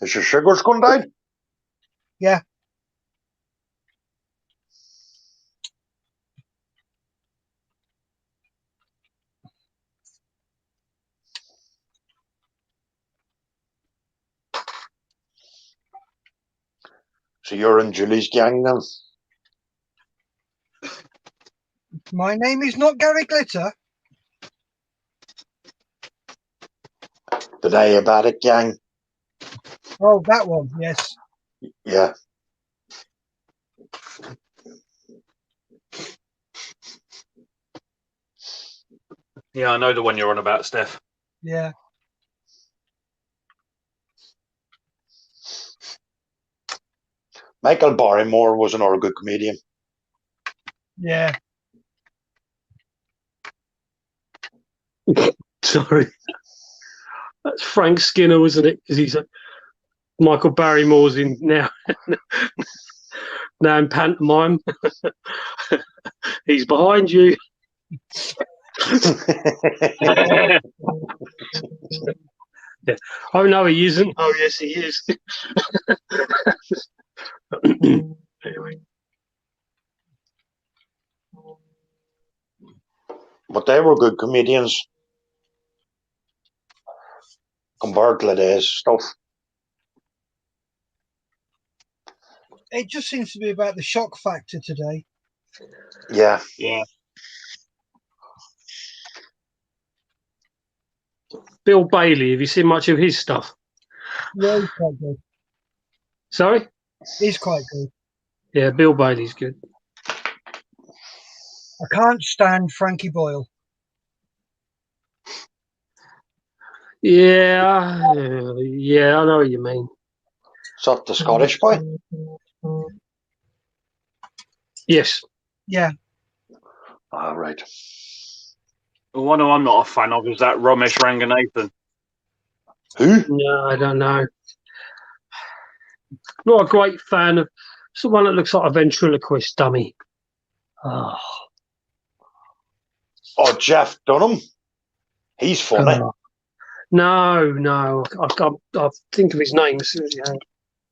Is your sugars going down? Yeah. So you're in Julie's gang then? My name is not Gary Glitter. The diabetic gang? Oh, that one, yes. Yeah. Yeah, I know the one you're on about, Steph. Yeah. Michael Barrymore was another good comedian. Yeah. Sorry. That's Frank Skinner, wasn't it? Because he's Michael Barrymore's in now. Now in pantomime. He's behind you. Yeah. Oh no, he isn't. Oh yes, he is. Anyway. But they were good comedians compared to today's stuff. It just seems to be about the shock factor today. Yeah. Yeah. Bill Bailey, have you seen much of his stuff? Yeah, he's quite good. Sorry? He's quite good. Yeah, Bill Bailey's good. I can't stand Frankie Boyle. Yeah, yeah, I know what you mean. Is that the Scottish boy? Yes. Yeah. All right. The one who I'm not a fan of is that Ramesh Ranganathan. Who? No, I don't know. Not a great fan of. It's the one that looks like a ventriloquist dummy. Oh, Oh, Jeff Dunham. He's funny. No. I think of his name.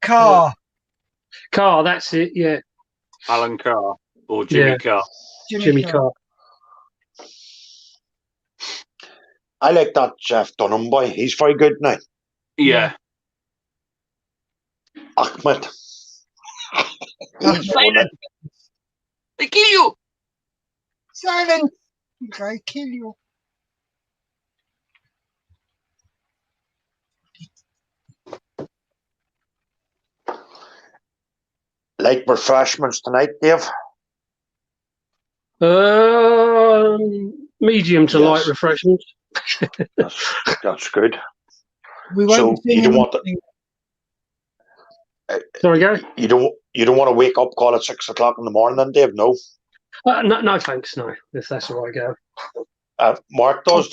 Carr. Carr, that's it. Yeah, Alan Carr or Jimmy Yeah. Carr. Jimmy Carr. I like that Jeff Dunham boy. He's very good now. Yeah. Ahmed. He's Silent. funny. They kill you. Silent. I kill you. Like refreshments tonight, Dave? Medium to Yes. light refreshments. That's good. We won't So be you don't want anything. Sorry, Gary. you don't want to wake up call at 6 o'clock in the morning, then, Dave? No. No, thanks. No, if that's all right, Gary. Mark does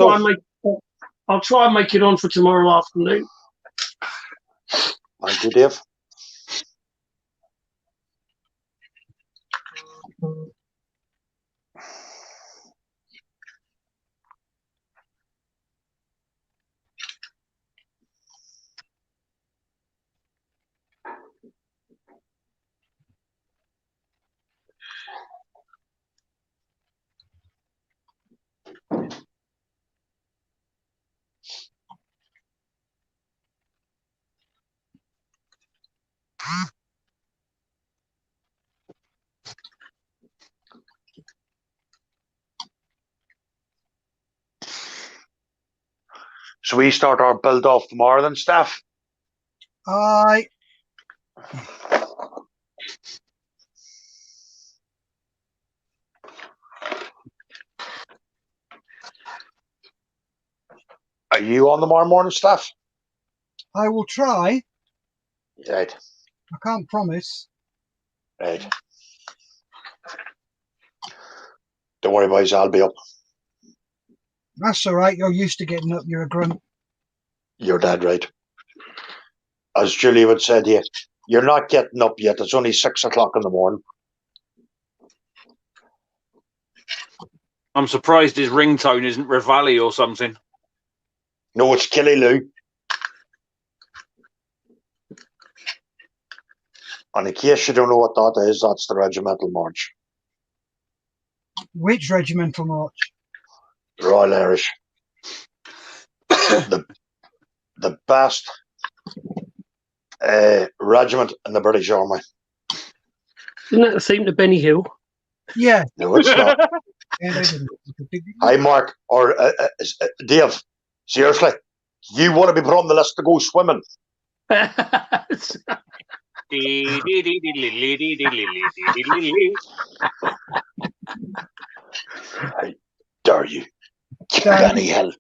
I'll try and make it on for tomorrow afternoon. Thank you, Dave. So we start our build off tomorrow then, Steph? Aye. Are you on tomorrow morning, Steph? I will try. Right. I can't promise. Right. Don't worry, boys, I'll be up. That's all right. You're used to getting up. You're a grunt. You're dead right. As Julie would say to you, you're not getting up yet. It's only 6 o'clock in the morning. I'm surprised his ringtone isn't Rivali or something. No, it's Killy Lou. And in case you don't know what that is, that's the regimental march. Which regimental march? Royal Irish. the best regiment in the British Army. Isn't that the theme to Benny Hill? Yeah. No, it's not. Yeah, they didn't. Hi, Mark, or Dave, seriously, you want to be put on the list to go swimming? I dare you. Benny Hill.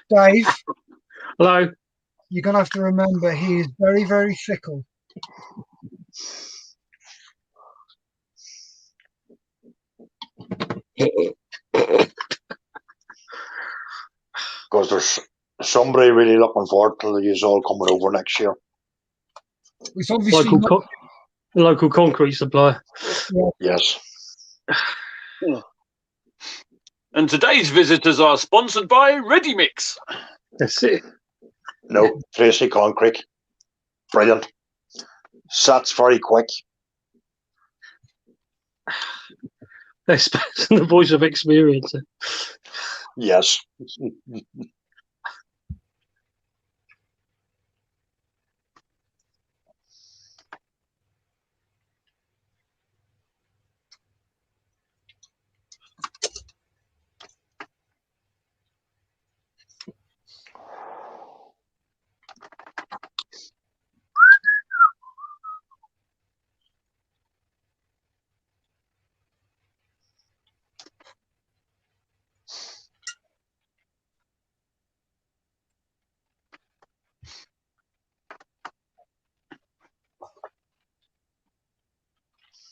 Dave, Hello. you're going to have to remember he is very, very fickle. Because there's somebody really looking forward to you all coming over next year. It's obviously local concrete supplier. Yes. And today's visitors are sponsored by Ready Mix. That's it. No, Tracy Concrete. Brilliant. Sats very quick. They're expressing the voice of experience. Yes.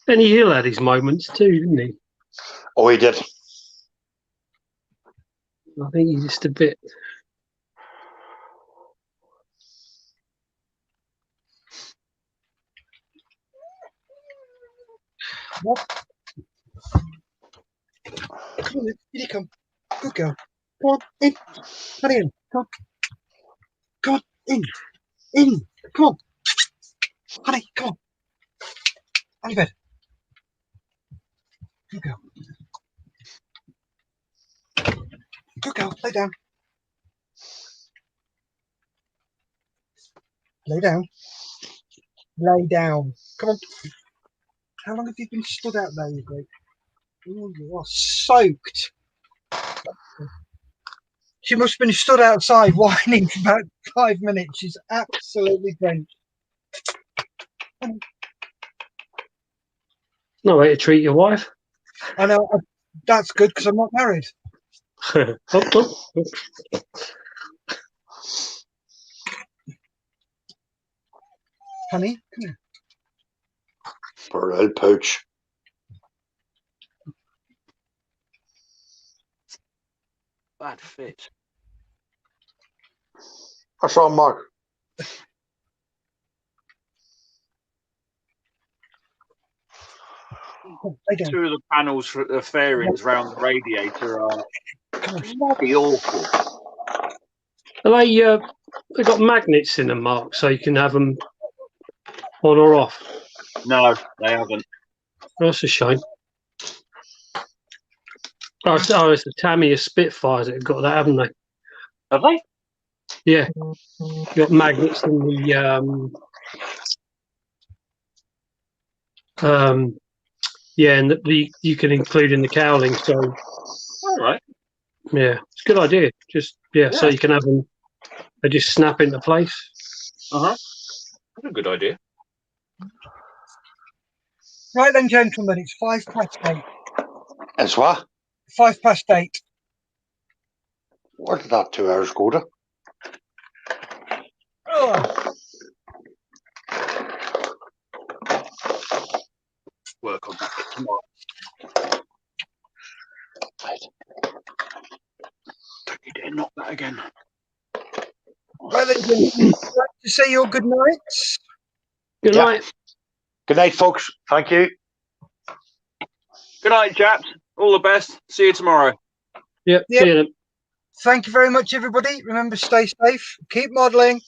Benny Hill had his moments too, didn't he? Oh, he did. I think he's just a bit. What? Come on, here you come. Good girl. Come on, in. Honey, in. Come on. Come on, in. In. Come on. Honey, come on. On your bed. Good girl. Good girl. Lay down. Lay down. Lay down. Come on. How long have you been stood out there, you great? Oh, you are soaked. She must have been stood outside whining for about 5 minutes. She's absolutely drenched. No way to treat your wife. I know. That's good because I'm not married. Honey, come here. For a pooch. Bad fit. What's wrong, Mark? Lay down. Two of the panels for the fairings round the radiator are bloody awful. Are they got magnets in them, Mark, so you can have them on or off? No, they haven't. That's a shame. Oh, it's the Tamiya Spitfires that have got that, haven't they? Have they? Yeah. Got magnets in the yeah, and the you can include in the cowling. So, All right. yeah, it's a good idea. Just so you can have them. They just snap into place. That's a good idea. Right then, gentlemen, it's 8:05. It's what? 8:05. Where did that 2 hours go to? Oh. Work on that tomorrow. Right. Don't you dare knock that again. Right then, gentlemen, I'd like to say your good nights. Good night. Good night, folks. Thank you. Good night, chaps. All the best. See you tomorrow. Yep. Yep. See you then. Thank you very much, everybody. Remember, stay safe. Keep modelling.